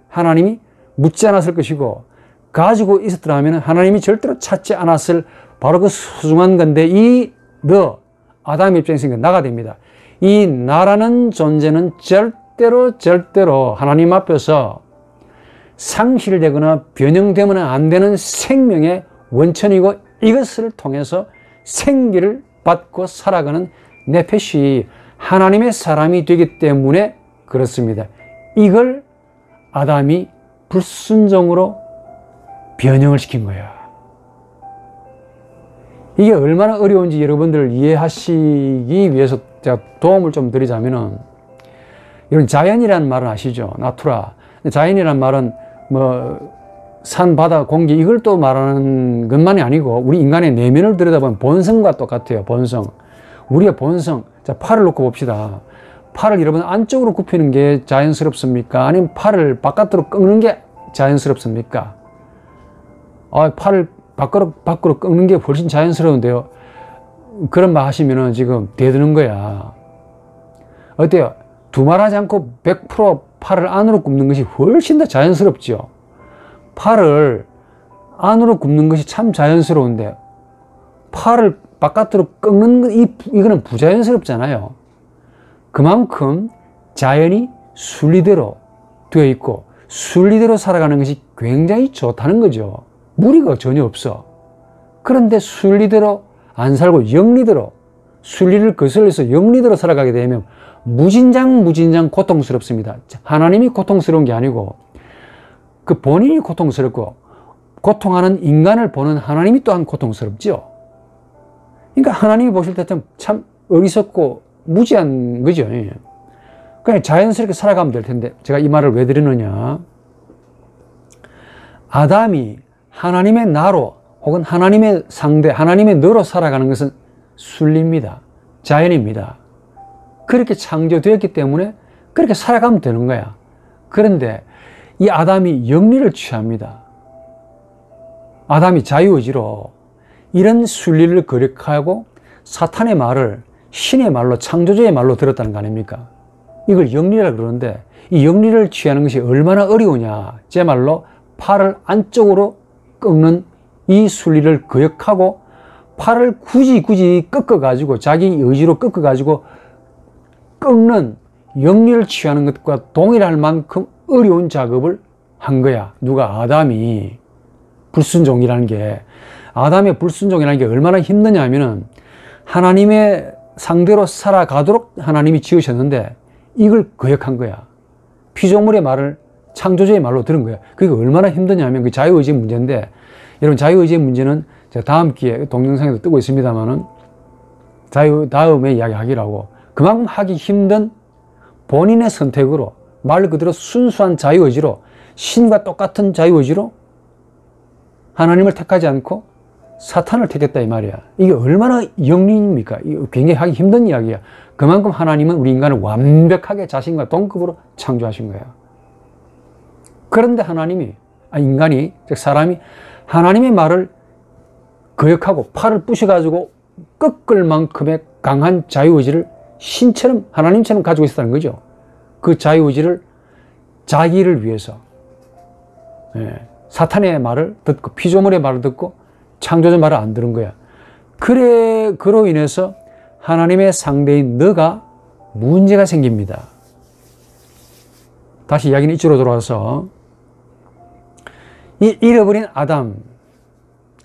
하나님이 묻지 않았을 것이고, 가지고 있었더라면 하나님이 절대로 찾지 않았을 바로 그 소중한 건데, 이 너 아담의 입장에서 나가 됩니다. 이 나라는 존재는 절대로 하나님 앞에서 상실되거나 변형되면 안 되는 생명의 원천이고, 이것을 통해서 생기를 받고 살아가는 네페시, 하나님의 사람이 되기 때문에 그렇습니다. 이걸 아담이 불순종으로 변형을 시킨 거야. 이게 얼마나 어려운지 여러분들 이해하시기 위해서 제가 도움을 좀 드리자면은, 이런 자연이라는 말은 아시죠? 나투라. 자연이라는 말은 뭐 산, 바다, 공기 이걸 또 말하는 것만이 아니고 우리 인간의 내면을 들여다보면 본성과 똑같아요. 본성. 우리의 본성. 자, 팔을 놓고 봅시다. 팔을 여러분 안쪽으로 굽히는 게 자연스럽습니까? 아니면 팔을 바깥으로 꺾는 게 자연스럽습니까? 팔을 밖으로 꺾는 게 훨씬 자연스러운데요. 그런 말 하시면은 지금 대드는 거야. 어때요? 두말하지 않고 100% 팔을 안으로 굽는 것이 훨씬 더 자연스럽죠. 팔을 안으로 굽는 것이 참 자연스러운데 팔을 바깥으로 꺾는 것, 이거는 부자연스럽잖아요. 그만큼 자연이 순리대로 되어 있고 순리대로 살아가는 것이 굉장히 좋다는 거죠. 무리가 전혀 없어. 그런데 순리대로 안 살고 영리대로, 순리를 거슬러서 영리대로 살아가게 되면 무진장 고통스럽습니다. 하나님이 고통스러운 게 아니고 그 본인이 고통스럽고, 고통하는 인간을 보는 하나님이 또한 고통스럽죠. 그러니까 하나님이 보실 때 참 어리석고 무지한 거죠. 그냥 자연스럽게 살아가면 될 텐데, 제가 이 말을 왜 드리느냐. 아담이 하나님의 나로 혹은 하나님의 상대, 하나님의 너로 살아가는 것은 순리입니다. 자연입니다. 그렇게 창조되었기 때문에 그렇게 살아가면 되는 거야. 그런데 이 아담이 영리를 취합니다. 아담이 자유의지로 이런 순리를 거역하고 사탄의 말을 신의 말로, 창조주의 말로 들었다는 거 아닙니까? 이걸 영리라 그러는데, 이 영리를 취하는 것이 얼마나 어려우냐. 제 말로 팔을 안쪽으로 꺾는 이 순리를 거역하고 팔을 굳이 꺾어가지고 자기 의지로 꺾어가지고 꺾는 영리를 취하는 것과 동일할 만큼 어려운 작업을 한 거야. 누가? 아담이. 불순종이라는 게, 아담의 불순종이라는 게 얼마나 힘드냐 하면은 하나님의 상대로 살아가도록 하나님이 지으셨는데 이걸 거역한 거야. 피조물의 말을 창조주의 말로 들은 거야. 그게 얼마나 힘드냐면 그 자유의지 문제인데, 여러분 자유의지의 문제는 제가 다음 기회에 동영상에도 뜨고 있습니다만은 다음에 이야기하기로 하고, 그만큼 하기 힘든 본인의 선택으로 말 그대로 순수한 자유의지로, 신과 똑같은 자유의지로 하나님을 택하지 않고 사탄을 택했다 이 말이야. 이게 얼마나 영리입니까? 이거 굉장히 하기 힘든 이야기야. 그만큼 하나님은 우리 인간을 완벽하게 자신과 동급으로 창조하신 거예요. 그런데 하나님이, 인간이, 즉 사람이 하나님의 말을 거역하고 팔을 부셔가지고 꺾을 만큼의 강한 자유의지를 신처럼, 하나님처럼 가지고 있었다는 거죠. 그 자유의지를 자기를 위해서, 사탄의 말을 듣고 피조물의 말을 듣고 창조주 말을 안 들은 거야. 그로 인해서 하나님의 상대인 너가 문제가 생깁니다. 다시 이야기는 이쪽으로 돌아와서 이 잃어버린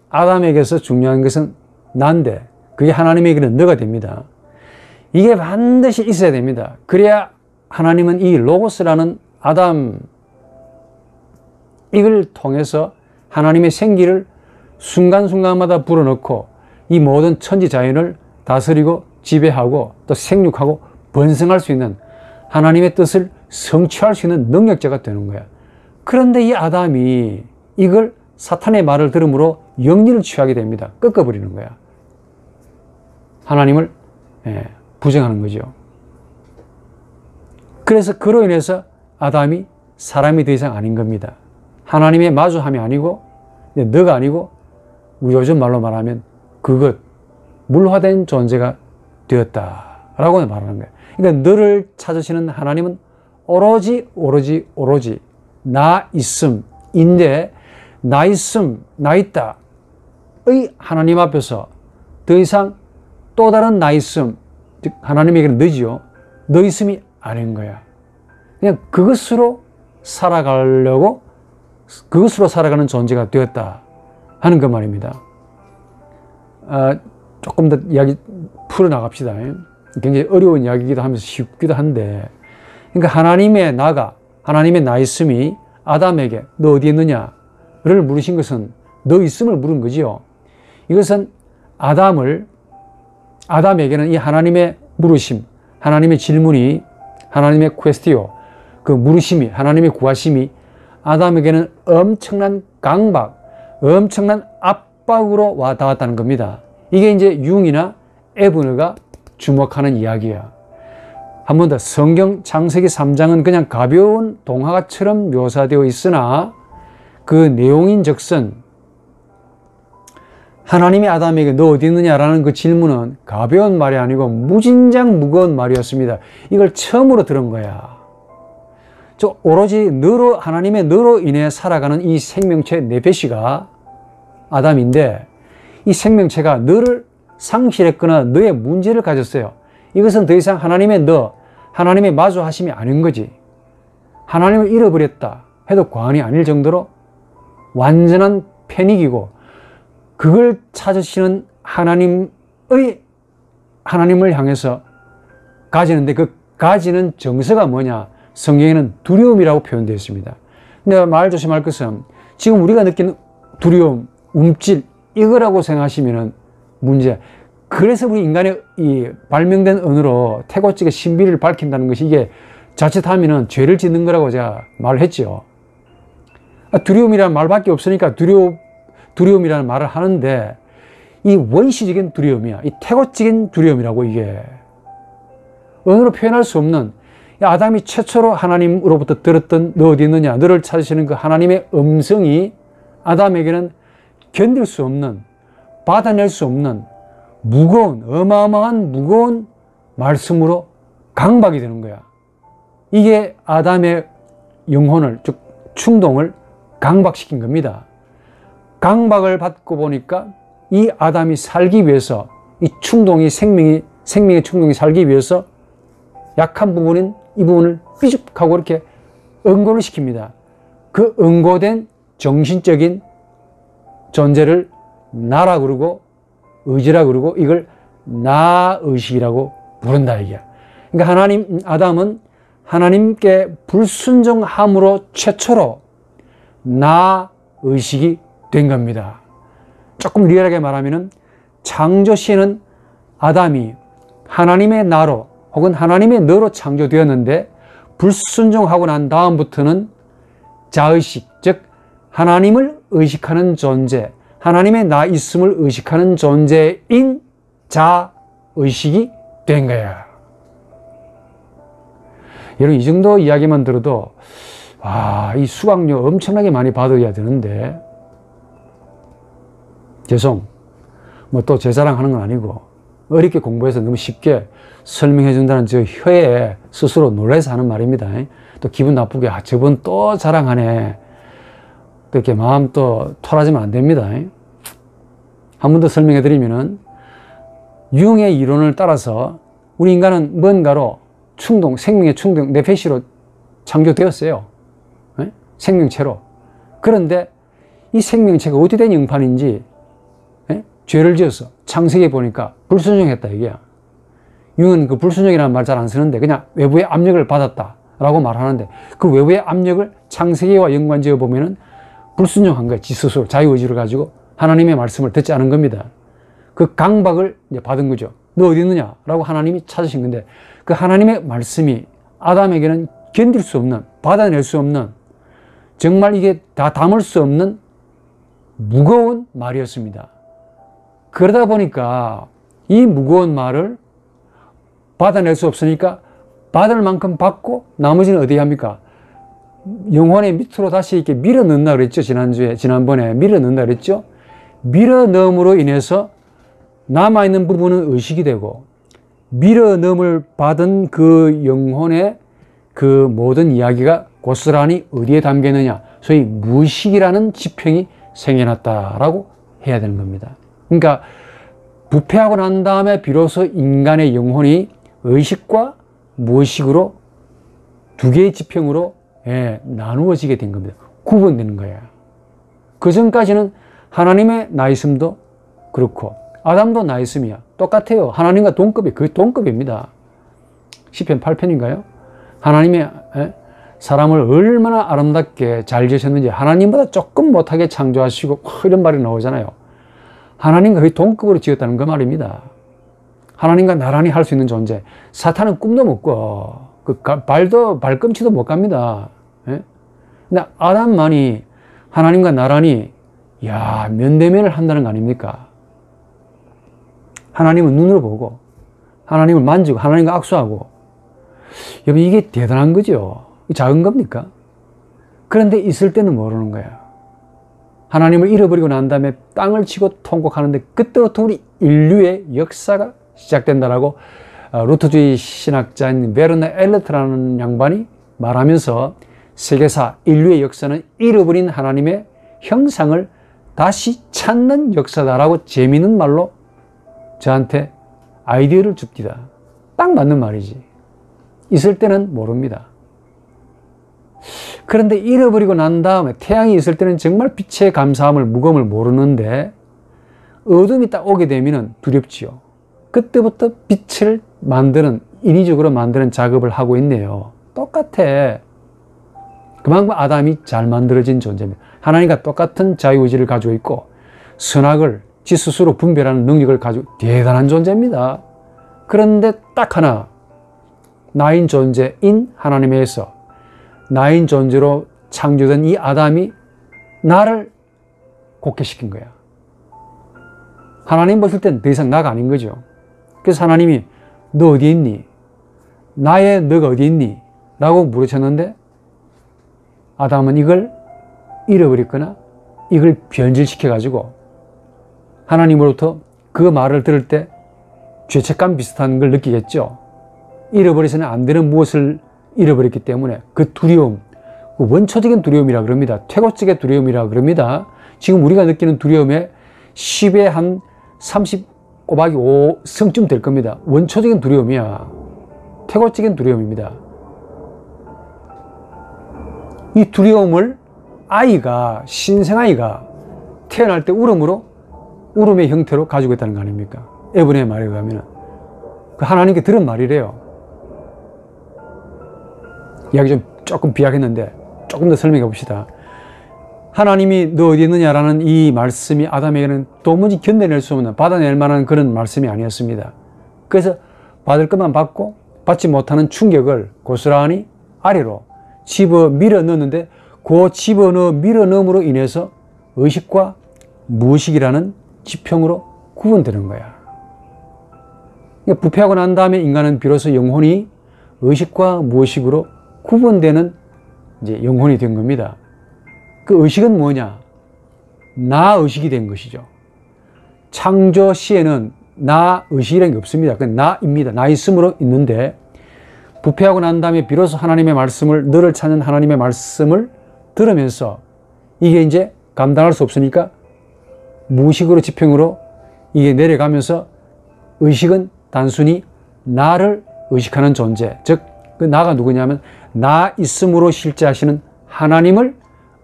아담에게서 중요한 것은 난데 그게 하나님에게는 너가 됩니다. 이게 반드시 있어야 됩니다. 그래야 하나님은 이 로고스라는 아담, 이걸 통해서 하나님의 생기를 순간순간마다 불어넣고 이 모든 천지자연을 다스리고 지배하고 또 생육하고 번성할 수 있는, 하나님의 뜻을 성취할 수 있는 능력자가 되는 거야. 그런데 이 아담이 이걸 사탄의 말을 들음으로 영리를 취하게 됩니다. 꺾어버리는 거야. 하나님을 부정하는 거죠. 그래서 그로 인해서 아담이 사람이 더 이상 아닌 겁니다. 하나님의 마주함이 아니고 너가 아니고 우리 요즘 말로 말하면 그것, 물화된 존재가 되었다라고 말하는 거예요. 그러니까 너를 찾으시는 하나님은 오로지 나 있음인데, 나 있음, 나 있다의 하나님 앞에서 더 이상 또 다른 나 있음, 즉 하나님에게는 너지요, 너 있음이 아닌 거야. 그냥 그것으로 살아가려고, 그것으로 살아가는 존재가 되었다 하는 그 말입니다. 조금 더 이야기 풀어나갑시다. 굉장히 어려운 이야기이기도 하면서 쉽기도 한데, 그러니까 하나님의 나가, 하나님의 나 있음이 아담에게 너 어디 있느냐를 물으신 것은 너 있음을 물은 거지요. 이것은 아담에게는 이 하나님의 물으심, 하나님의 질문이, 하나님의 퀘스티오, 그 물으심이, 하나님의 구하심이 아담에게는 엄청난 강박, 엄청난 압박으로 와 닿았다는 겁니다. 이게 이제 융이나 에브너가 주목하는 이야기야. 한 번 더, 성경 창세기 3장은 그냥 가벼운 동화가처럼 묘사되어 있으나 그 내용인즉슨 하나님이 아담에게 너 어디 있느냐라는 그 질문은 가벼운 말이 아니고 무진장 무거운 말이었습니다. 이걸 처음으로 들은 거야. 오로지 너로, 하나님의 너로 인해 살아가는 이 생명체 네페시가 아담인데, 이 생명체가 너를 상실했거나 너의 문제를 가졌어요. 이것은 더 이상 하나님의 마주하심이 아닌 거지. 하나님을 잃어버렸다 해도 과언이 아닐 정도로 완전한 패닉이고, 그걸 찾으시는 하나님을 향해서 가지는데 그 가지는 정서가 뭐냐? 성경에는 두려움이라고 표현되어 있습니다. 근데 말 조심할 것은 지금 우리가 느끼는 두려움, 움찔, 이거라고 생각하시면 문제. 그래서 우리 인간의 이 발명된 언어로 태고직의 신비를 밝힌다는 것이 이게 자칫하면 죄를 짓는 거라고 제가 말을 했죠. 두려움이라는 말밖에 없으니까 두려움이라는 말을 하는데, 이 원시적인 두려움이야. 이 태고적인 두려움이라고, 이게 언어로 표현할 수 없는, 아담이 최초로 하나님으로부터 들었던 너 어디 있느냐, 너를 찾으시는 그 하나님의 음성이 아담에게는 견딜 수 없는, 받아낼 수 없는 무거운, 어마어마한 무거운 말씀으로 강박이 되는 거야. 이게 아담의 영혼을, 즉 충동을 강박시킨 겁니다. 강박을 받고 보니까 이 아담이 살기 위해서, 이 충동이 생명의 충동이 살기 위해서 약한 부분인 이 부분을 삐죽하고 이렇게 응고를 시킵니다. 그 응고된 정신적인 존재를 나라 그러고 의지라 그러고 이걸 나의식이라고 부른다 이게야. 그러니까 아담은 하나님께 불순종함으로 최초로 나의식이 된 겁니다. 조금 리얼하게 말하면은 창조 시에는 아담이 하나님의 나로 혹은 하나님의 너로 창조되었는데 불순종하고 난 다음부터는 자의식, 즉 하나님을 의식하는 존재, 하나님의 나 있음을 의식하는 존재인 자의식이 된 거야. 여러분 이 정도 이야기만 들어도 와, 이 수강료 엄청나게 많이 받아야 되는데 뭐 또 제 자랑하는 건 아니고 어렵게 공부해서 너무 쉽게 설명해 준다는 저 혀에 스스로 놀라서 하는 말입니다. 또 기분 나쁘게 저분 또 자랑하네 그렇게 마음 또 토라지면 안 됩니다. 한 번 더 설명해 드리면은 융의 이론을 따라서 우리 인간은 뭔가로 충동, 생명의 충동, 네페시로 창조되었어요. 생명체로. 그런데 이 생명체가 어떻게 된 영판인지 죄를 지어서 창세기에 보니까 불순종했다 이게야. 융은 그 불순종이라는 말 잘 안 쓰는데 그냥 외부의 압력을 받았다라고 말하는데 그 외부의 압력을 창세기와 연관지어 보면은 불순종한 거야. 지 스스로 자유의지를 가지고 하나님의 말씀을 듣지 않은 겁니다. 그 강박을 이제 받은 거죠. 너 어디 있느냐? 라고 하나님이 찾으신 건데 그 하나님의 말씀이 아담에게는 견딜 수 없는, 받아낼 수 없는, 정말 이게 다 담을 수 없는 무거운 말이었습니다. 그러다 보니까 이 무거운 말을 받아낼 수 없으니까 받을 만큼 받고 나머지는 어디 합니까? 영혼의 밑으로 다시 이렇게 밀어 넣는다 그랬죠. 지난번에 밀어 넣는다 그랬죠. 밀어 넣음으로 인해서 남아있는 부분은 의식이 되고 밀어 넣음을 받은 그 영혼의 그 모든 이야기가 고스란히 어디에 담겨 있느냐. 소위 무의식이라는 지평이 생겨났다라고 해야 되는 겁니다. 그러니까 부패하고 난 다음에 비로소 인간의 영혼이 의식과 무의식으로 두 개의 지평으로 나누어지게 된 겁니다. 구분되는 거예요. 그 전까지는 하나님의 나 있음도 그렇고 아담도 나 있음이야. 똑같아요. 하나님과 동급이 그 동급입니다. 시편 8편인가요? 하나님의 사람을 얼마나 아름답게 잘 지으셨는지 하나님보다 조금 못하게 창조하시고 이런 말이 나오잖아요. 하나님과 거의 동급으로 지었다는 그 말입니다. 하나님과 나란히 할 수 있는 존재. 사탄은 꿈도 못 꿔. 그 발꿈치도 못 갑니다. 근데 아담만이 하나님과 나란히 면대면을 한다는 거 아닙니까? 하나님은 눈으로 보고 하나님을 만지고 하나님과 악수하고 여러분 이게 대단한 거죠. 작은 겁니까? 그런데 있을 때는 모르는 거야. 하나님을 잃어버리고 난 다음에 땅을 치고 통곡하는데 그때부터 우리 인류의 역사가 시작된다라고 루터주의 신학자인 베르나 엘러트라는 양반이 말하면서 세계사 인류의 역사는 잃어버린 하나님의 형상을 다시 찾는 역사다라고 재미있는 말로 저한테 아이디어를 줍니다. 딱 맞는 말이지. 있을 때는 모릅니다. 그런데 잃어버리고 난 다음에 태양이 있을 때는 정말 빛의 감사함을 무거움을 모르는데 어둠이 딱 오게 되면 두렵지요. 그때부터 빛을 만드는 인위적으로 만드는 작업을 하고 있네요. 똑같아. 그만큼 아담이 잘 만들어진 존재입니다. 하나님과 똑같은 자유의지를 가지고 있고 선악을 지 스스로 분별하는 능력을 가지고 대단한 존재입니다. 그런데 딱 하나 나인 존재인 하나님에서 나인 존재로 창조된 이 아담이 나를 곡해시킨 거야. 하나님 보실 땐 더 이상 나가 아닌 거죠. 그래서 하나님이 너 어디 있니? 나의 너가 어디 있니? 라고 물으셨는데 아담은 이걸 잃어버렸거나 이걸 변질시켜 가지고 하나님으로부터 그 말을 들을 때 죄책감 비슷한 걸 느끼겠죠. 잃어버려서는 안 되는 무엇을 잃어버렸기 때문에 그 두려움, 그 원초적인 두려움이라 그럽니다. 퇴고적인 두려움이라 그럽니다. 지금 우리가 느끼는 두려움에 10에 한 30 곱하기 5성쯤 될 겁니다. 원초적인 두려움이야. 태고적인 두려움입니다. 이 두려움을 아이가, 신생아이가 태어날 때 울음의 형태로 가지고 있다는 거 아닙니까? 에브라임의 말에 의하면 그 하나님께 들은 말이래요. 이야기 좀 조금 비약했는데 조금 더 설명해 봅시다. 하나님이 너 어디 있느냐라는 이 말씀이 아담에게는 도무지 견뎌낼 수 없는, 받아낼 만한 그런 말씀이 아니었습니다. 그래서 받을 것만 받고 받지 못하는 충격을 고스란히 아래로 집어 밀어 넣었는데, 그 집어 넣어 밀어 넣음으로 인해서 의식과 무의식이라는 지평으로 구분되는 거야. 그러니까 부패하고 난 다음에 인간은 비로소 영혼이 의식과 무의식으로 구분되는 이제 영혼이 된 겁니다. 그 의식은 뭐냐? 나 의식이 된 것이죠. 창조 시에는 나 의식이라는 게 없습니다. 그냥 나입니다. 나 있음으로 있는데, 부패하고 난 다음에 비로소 하나님의 말씀을, 너를 찾는 하나님의 말씀을 들으면서 이게 이제 감당할 수 없으니까 무의식으로 지평으로 이게 내려가면서 의식은 단순히 나를 의식하는 존재, 즉 그 나가 누구냐면 나 있음으로 실제하시는 하나님을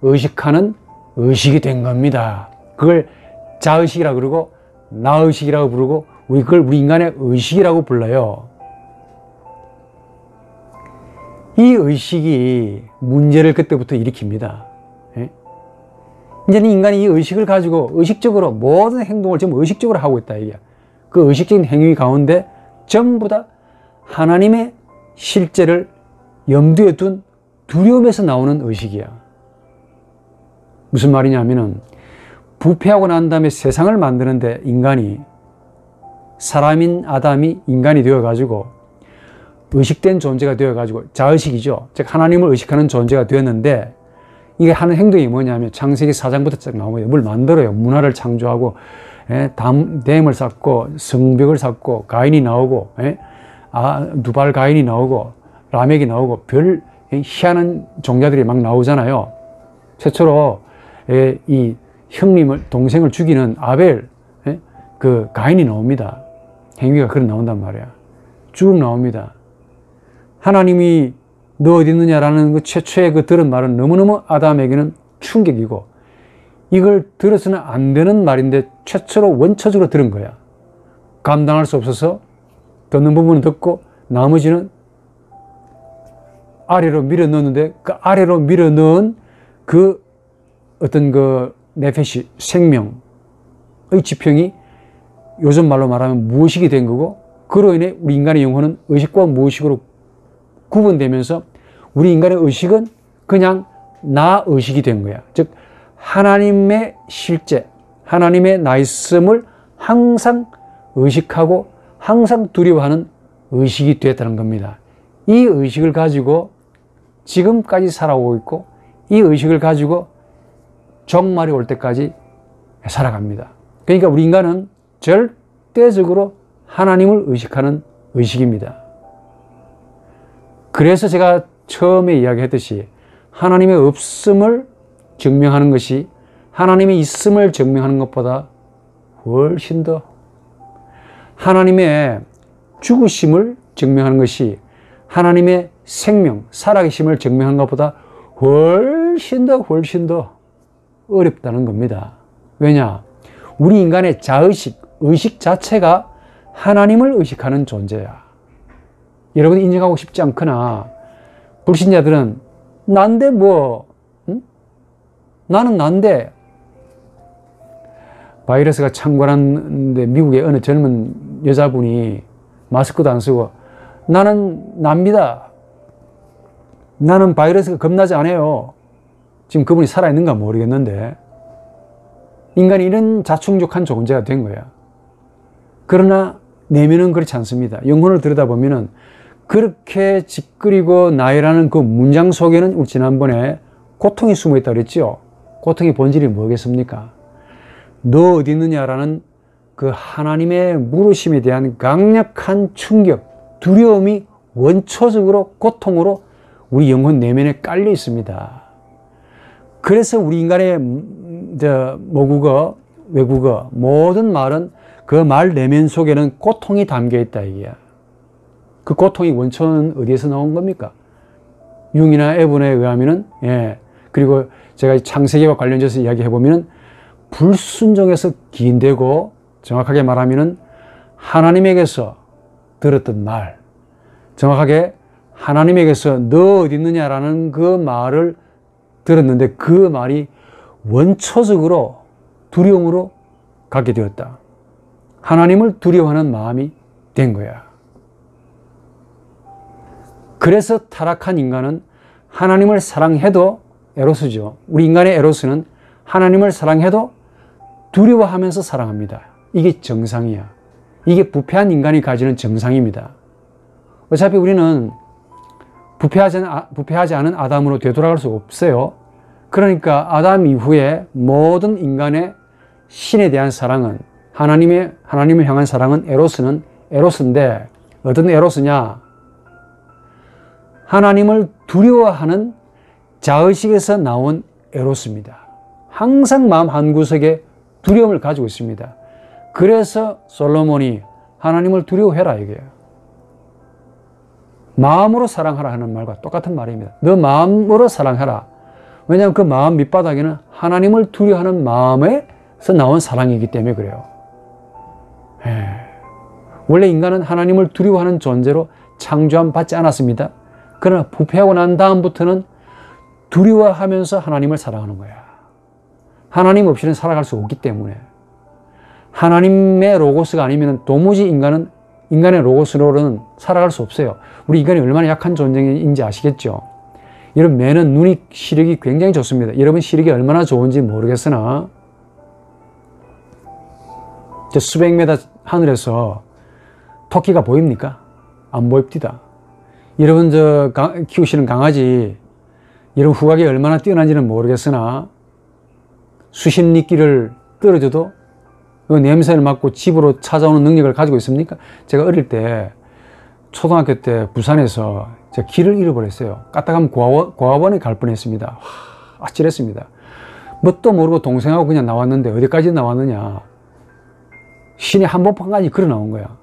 의식하는 의식이 된 겁니다. 그걸 자의식이라고 그러고 나의식이라고 부르고 그걸 우리 인간의 의식이라고 불러요. 이 의식이 문제를 그때부터 일으킵니다. 예? 이제는 인간이 이 의식을 가지고 의식적으로 모든 행동을 전부 의식적으로 하고 있다 이게. 그 의식적인 행위 가운데 전부 다 하나님의 실제를 염두에 둔 두려움에서 나오는 의식이야. 무슨 말이냐면은 부패하고 난 다음에 세상을 만드는데 인간이, 사람인 아담이 인간이 되어가지고 의식된 존재가 되어가지고 자의식이죠. 즉 하나님을 의식하는 존재가 되었는데, 이게 하는 행동이 뭐냐면 창세기 4장부터 쫙 나오면 뭘 만들어요. 문화를 창조하고, 댐을 쌓고 성벽을 쌓고 가인이 나오고, 누발 가인이 나오고 라멕이 나오고 별 희한한 종자들이 막 나오잖아요. 최초로 이 동생을 죽이는 아벨, 그 가인이 나옵니다. 행위가 그런 나온단 말이야. 쭉 나옵니다. 하나님이 너 어디 있느냐라는 그 최초의 그 들은 말은 너무너무 아담에게는 충격이고, 이걸 들어서는 안 되는 말인데 최초로 원초적으로 들은 거야. 감당할 수 없어서 듣는 부분은 듣고 나머지는 아래로 밀어 넣었는데, 그 아래로 밀어 넣은 그 어떤 그 네페시, 생명의 지평이 요즘 말로 말하면 무의식이 된 거고, 그로 인해 우리 인간의 영혼은 의식과 무의식으로 구분되면서 우리 인간의 의식은 그냥 나 의식이 된 거야. 즉 하나님의 실제, 하나님의 나 있음을 항상 의식하고 항상 두려워하는 의식이 되었다는 겁니다. 이 의식을 가지고 지금까지 살아오고 있고, 이 의식을 가지고 종말이 올 때까지 살아갑니다. 그러니까 우리 인간은 절대적으로 하나님을 의식하는 의식입니다. 그래서 제가 처음에 이야기했듯이 하나님의 없음을 증명하는 것이 하나님의 있음을 증명하는 것보다 훨씬 더, 하나님의 죽으심을 증명하는 것이 하나님의 생명, 살아계심을 증명하는 것보다 훨씬 더 어렵다는 겁니다. 왜냐? 우리 인간의 자의식, 의식 자체가 하나님을 의식하는 존재야. 여러분이 인정하고 싶지 않거나, 불신자들은 난데 뭐, 응? 나는 난데, 바이러스가 창궐하는데 미국의 어느 젊은 여자분이 마스크도 안 쓰고, 나는 납니다. 나는 바이러스가 겁나지 않아요. 지금 그분이 살아있는가 모르겠는데, 인간이 이런 자충족한 존재가 된 거야. 그러나 내면은 그렇지 않습니다. 영혼을 들여다보면은 그렇게 짓거리고 나이라는 그 문장 속에는 우리 지난번에 고통이 숨어 있다고 그랬죠. 고통의 본질이 뭐겠습니까? 너 어디 있느냐라는 그 하나님의 물으심에 대한 강력한 충격, 두려움이 원초적으로 고통으로 우리 영혼 내면에 깔려 있습니다. 그래서 우리 인간의 모국어, 외국어, 모든 말은 그 말 내면 속에는 고통이 담겨 있다 이게야. 그 고통이 원천은 어디에서 나온 겁니까? 융이나 에본에 의하면은, 그리고 제가 창세기와 관련돼서 이야기해보면은 불순종에서 기인되고, 정확하게 말하면은 하나님에게서 들었던 말, 정확하게 하나님에게서 너 어디 있느냐라는 그 말을 들었는데 그 말이 원초적으로 두려움으로 갖게 되었다. 하나님을 두려워하는 마음이 된 거야. 그래서 타락한 인간은 하나님을 사랑해도, 에로스죠. 우리 인간의 에로스는 하나님을 사랑해도 두려워하면서 사랑합니다. 이게 정상이야. 이게 부패한 인간이 가지는 정상입니다. 어차피 우리는 부패하지 않은 아담으로 되돌아갈 수 없어요. 그러니까 아담 이후에 모든 인간의 신에 대한 사랑은, 하나님을 향한 사랑은 에로스는 에로스인데, 어떤 에로스냐? 하나님을 두려워하는 자의식에서 나온 에로스입니다. 항상 마음 한구석에 두려움을 가지고 있습니다. 그래서 솔로몬이 하나님을 두려워해라 이게요. 마음으로 사랑하라 하는 말과 똑같은 말입니다. 너 마음으로 사랑하라. 왜냐하면 그 마음 밑바닥에는 하나님을 두려워하는 마음에서 나온 사랑이기 때문에 그래요. 원래 인간은 하나님을 두려워하는 존재로 창조함 받지 않았습니다. 그러나 부패하고 난 다음부터는 두려워하면서 하나님을 사랑하는 거야. 하나님 없이는 살아갈 수 없기 때문에. 하나님의 로고스가 아니면 도무지 인간의 로고스로는 살아갈 수 없어요. 우리 인간이 얼마나 약한 존재인지 아시겠죠? 여러분, 매는 눈이 시력이 굉장히 좋습니다. 여러분 시력이 얼마나 좋은지 모르겠으나 수백 메다 하늘에서 토끼가 보입니까? 안 보입니다. 여러분 키우시는 강아지, 여러분 후각이 얼마나 뛰어난지는 모르겠으나 수십 리길을 떨어져도 그 냄새를 맡고 집으로 찾아오는 능력을 가지고 있습니까? 제가 어릴 때, 초등학교 때 부산에서 제가 길을 잃어버렸어요. 까딱하면 고아원에 갈 뻔했습니다. 아찔했습니다. 뭣도 모르고 동생하고 그냥 나왔는데 어디까지 나왔느냐. 시내 한복판까지 걸어 나온 거야.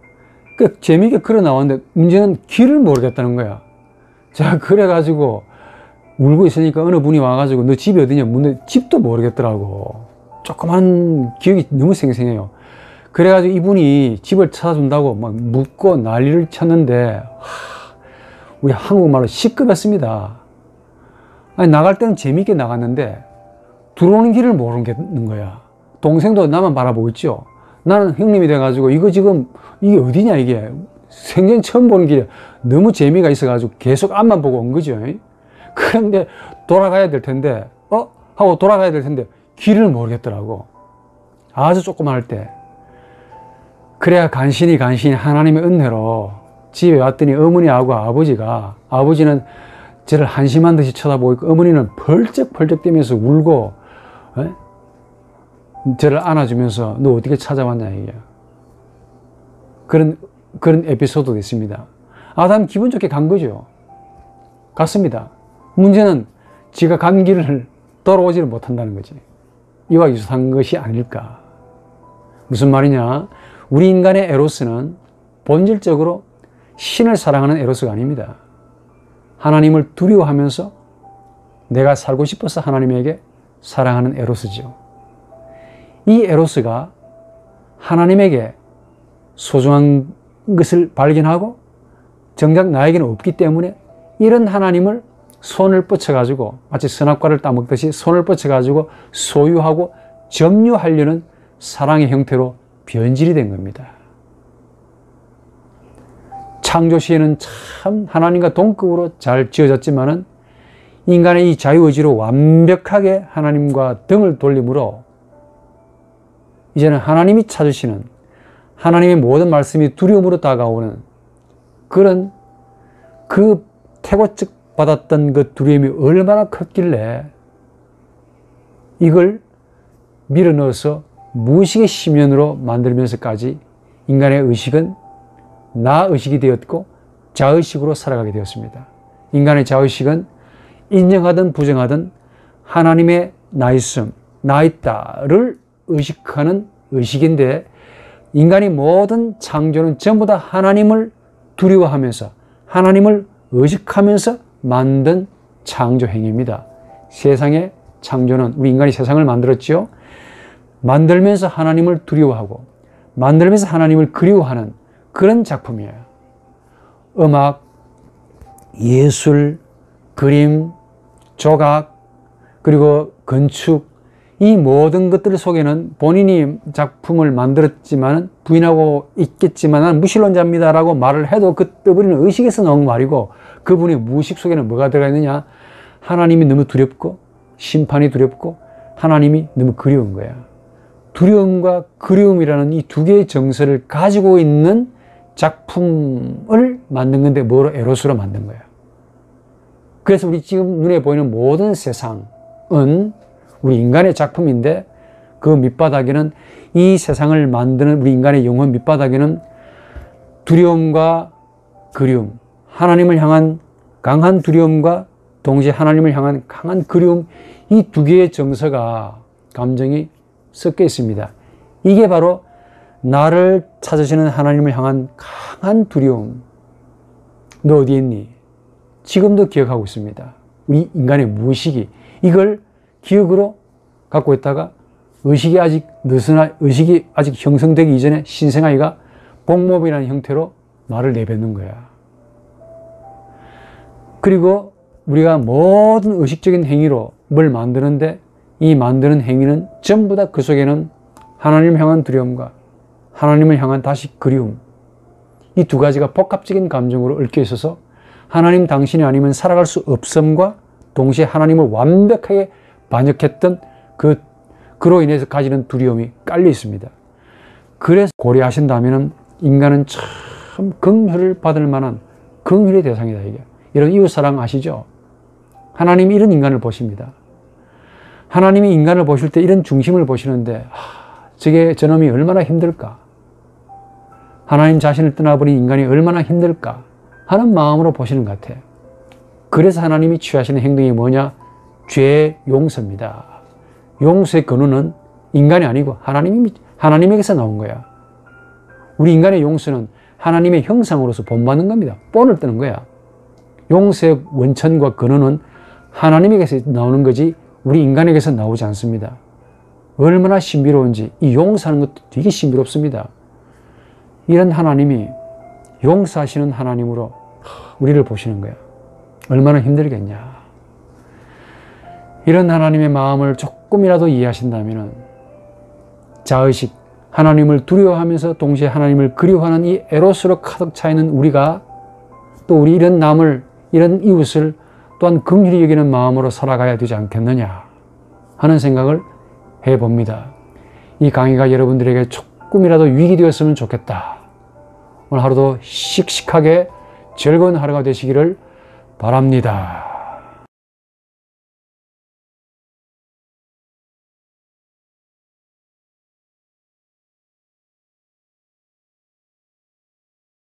그 재미있게 걸어 나왔는데 문제는 길을 모르겠다는 거야. 제가 그래가지고 울고 있으니까 어느 분이 와가지고 너 집이 어디냐 묻는데 집도 모르겠더라고. 조그만 기억이 너무 생생해요. 그래가지고 이분이 집을 찾아준다고 막 묻고 난리를 쳤는데 우리 한국말로 시급했습니다. 아니, 나갈 때는 재미있게 나갔는데 들어오는 길을 모르는 거야. 동생도 나만 바라보고 있죠. 나는 형님이 돼가지고 이거 지금 이게 어디냐 이게 생전 처음 보는 길이야. 너무 재미가 있어가지고 계속 앞만 보고 온 거죠. 그런데 돌아가야 될 텐데 하고 돌아가야 될 텐데 길을 모르겠더라고. 아주 조그만할 때. 그래야 간신히 하나님의 은혜로 집에 왔더니 어머니하고 아버지는 저를 한심한 듯이 쳐다보고 있고 어머니는 펄쩍펄쩍 뛰면서 울고 저를 안아주면서 너 어떻게 찾아왔냐 이게. 그런 에피소드도 있습니다. 아담 기분 좋게 간 거죠. 갔습니다. 문제는 지가 간 길을 돌아오지를 못한다는 거지. 이와 유사한 것이 아닐까. 무슨 말이냐? 우리 인간의 에로스는 본질적으로 신을 사랑하는 에로스가 아닙니다. 하나님을 두려워하면서 내가 살고 싶어서 하나님에게 사랑하는 에로스죠. 이 에로스가 하나님에게 소중한 것을 발견하고 정작 나에게는 없기 때문에 이런 하나님을 손을 뻗쳐가지고 마치 선악과를 따먹듯이 손을 뻗쳐가지고 소유하고 점유하려는 사랑의 형태로 변질이 된 겁니다. 창조 시에는 참 하나님과 동급으로 잘 지어졌지만은 인간의 이 자유의지로 완벽하게 하나님과 등을 돌림으로 이제는 하나님이 찾으시는 하나님의 모든 말씀이 두려움으로 다가오는 그런 그 태고적 받았던 그 두려움이 얼마나 컸길래 이걸 밀어넣어서 무의식의 심연으로 만들면서까지 인간의 의식은 나의식이 되었고 자의식으로 살아가게 되었습니다. 인간의 자의식은 인정하든 부정하든 하나님의 나 있음, 나 있다를 의식하는 의식인데, 인간이 모든 창조는 전부 다 하나님을 두려워하면서 하나님을 의식하면서 만든 창조 행위입니다. 세상의 창조는, 우리 인간이 세상을 만들었죠. 만들면서 하나님을 두려워하고 만들면서 하나님을 그리워하는 그런 작품이에요. 음악, 예술, 그림, 조각, 그리고 건축, 이 모든 것들 속에는 본인이 작품을 만들었지만 부인하고 있겠지만 나는 무신론자입니다 라고 말을 해도 그 떠버리는 의식에서 나온 말이고, 그분의 무의식 속에는 뭐가 들어가 있느냐? 하나님이 너무 두렵고 심판이 두렵고 하나님이 너무 그리운 거야. 두려움과 그리움이라는 이 두 개의 정서를 가지고 있는 작품을 만든 건데, 뭐로? 에로스로 만든 거야. 그래서 우리 지금 눈에 보이는 모든 세상은 우리 인간의 작품인데, 그 밑바닥에는, 이 세상을 만드는 우리 인간의 영혼 밑바닥에는 두려움과 그리움, 하나님을 향한 강한 두려움과 동시에 하나님을 향한 강한 그리움, 이 두 개의 정서가, 감정이 섞여 있습니다. 이게 바로 나를 찾으시는 하나님을 향한 강한 두려움. 너 어디 있니? 지금도 기억하고 있습니다. 우리 인간의 무의식이 이걸 기억으로 갖고 있다가 의식이 아직 형성되기 이전에 신생아이가 복몸이라는 형태로 말을 내뱉는 거야. 그리고 우리가 모든 의식적인 행위로 뭘 만드는데, 이 만드는 행위는 전부 다 그 속에는 하나님을 향한 두려움과 하나님을 향한 다시 그리움, 이 두 가지가 복합적인 감정으로 얽혀 있어서 하나님 당신이 아니면 살아갈 수 없음과 동시에 하나님을 완벽하게 반역했던 그로 인해서 가지는 두려움이 깔려 있습니다. 그래서 고려하신다면 인간은 참 긍휼을 받을 만한 긍휼의 대상이다. 이게 이런 이웃사랑 아시죠? 하나님이 이런 인간을 보십니다. 하나님이 인간을 보실 때 이런 중심을 보시는데, 저놈이 얼마나 힘들까? 하나님 자신을 떠나버린 인간이 얼마나 힘들까? 하는 마음으로 보시는 것 같아요. 그래서 하나님이 취하시는 행동이 뭐냐? 죄 용서입니다. 용서의 근원은 인간이 아니고 하나님에게서 나온 거야. 우리 인간의 용서는 하나님의 형상으로서 본받는 겁니다. 본을 뜨는 거야. 용서의 원천과 근원은 하나님에게서 나오는 거지 우리 인간에게서 나오지 않습니다. 얼마나 신비로운지, 이 용서하는 것도 되게 신비롭습니다. 이런 하나님이 용서하시는 하나님으로 우리를 보시는 거야. 얼마나 힘들겠냐. 이런 하나님의 마음을 조금이라도 이해하신다면 자의식, 하나님을 두려워하면서 동시에 하나님을 그리워하는 이 에로스로 가득 차 있는 우리가, 또 우리 이런 남을, 이런 이웃을 또한 긍휼히 여기는 마음으로 살아가야 되지 않겠느냐 하는 생각을 해봅니다. 이 강의가 여러분들에게 조금이라도 위기 되었으면 좋겠다. 오늘 하루도 씩씩하게 즐거운 하루가 되시기를 바랍니다.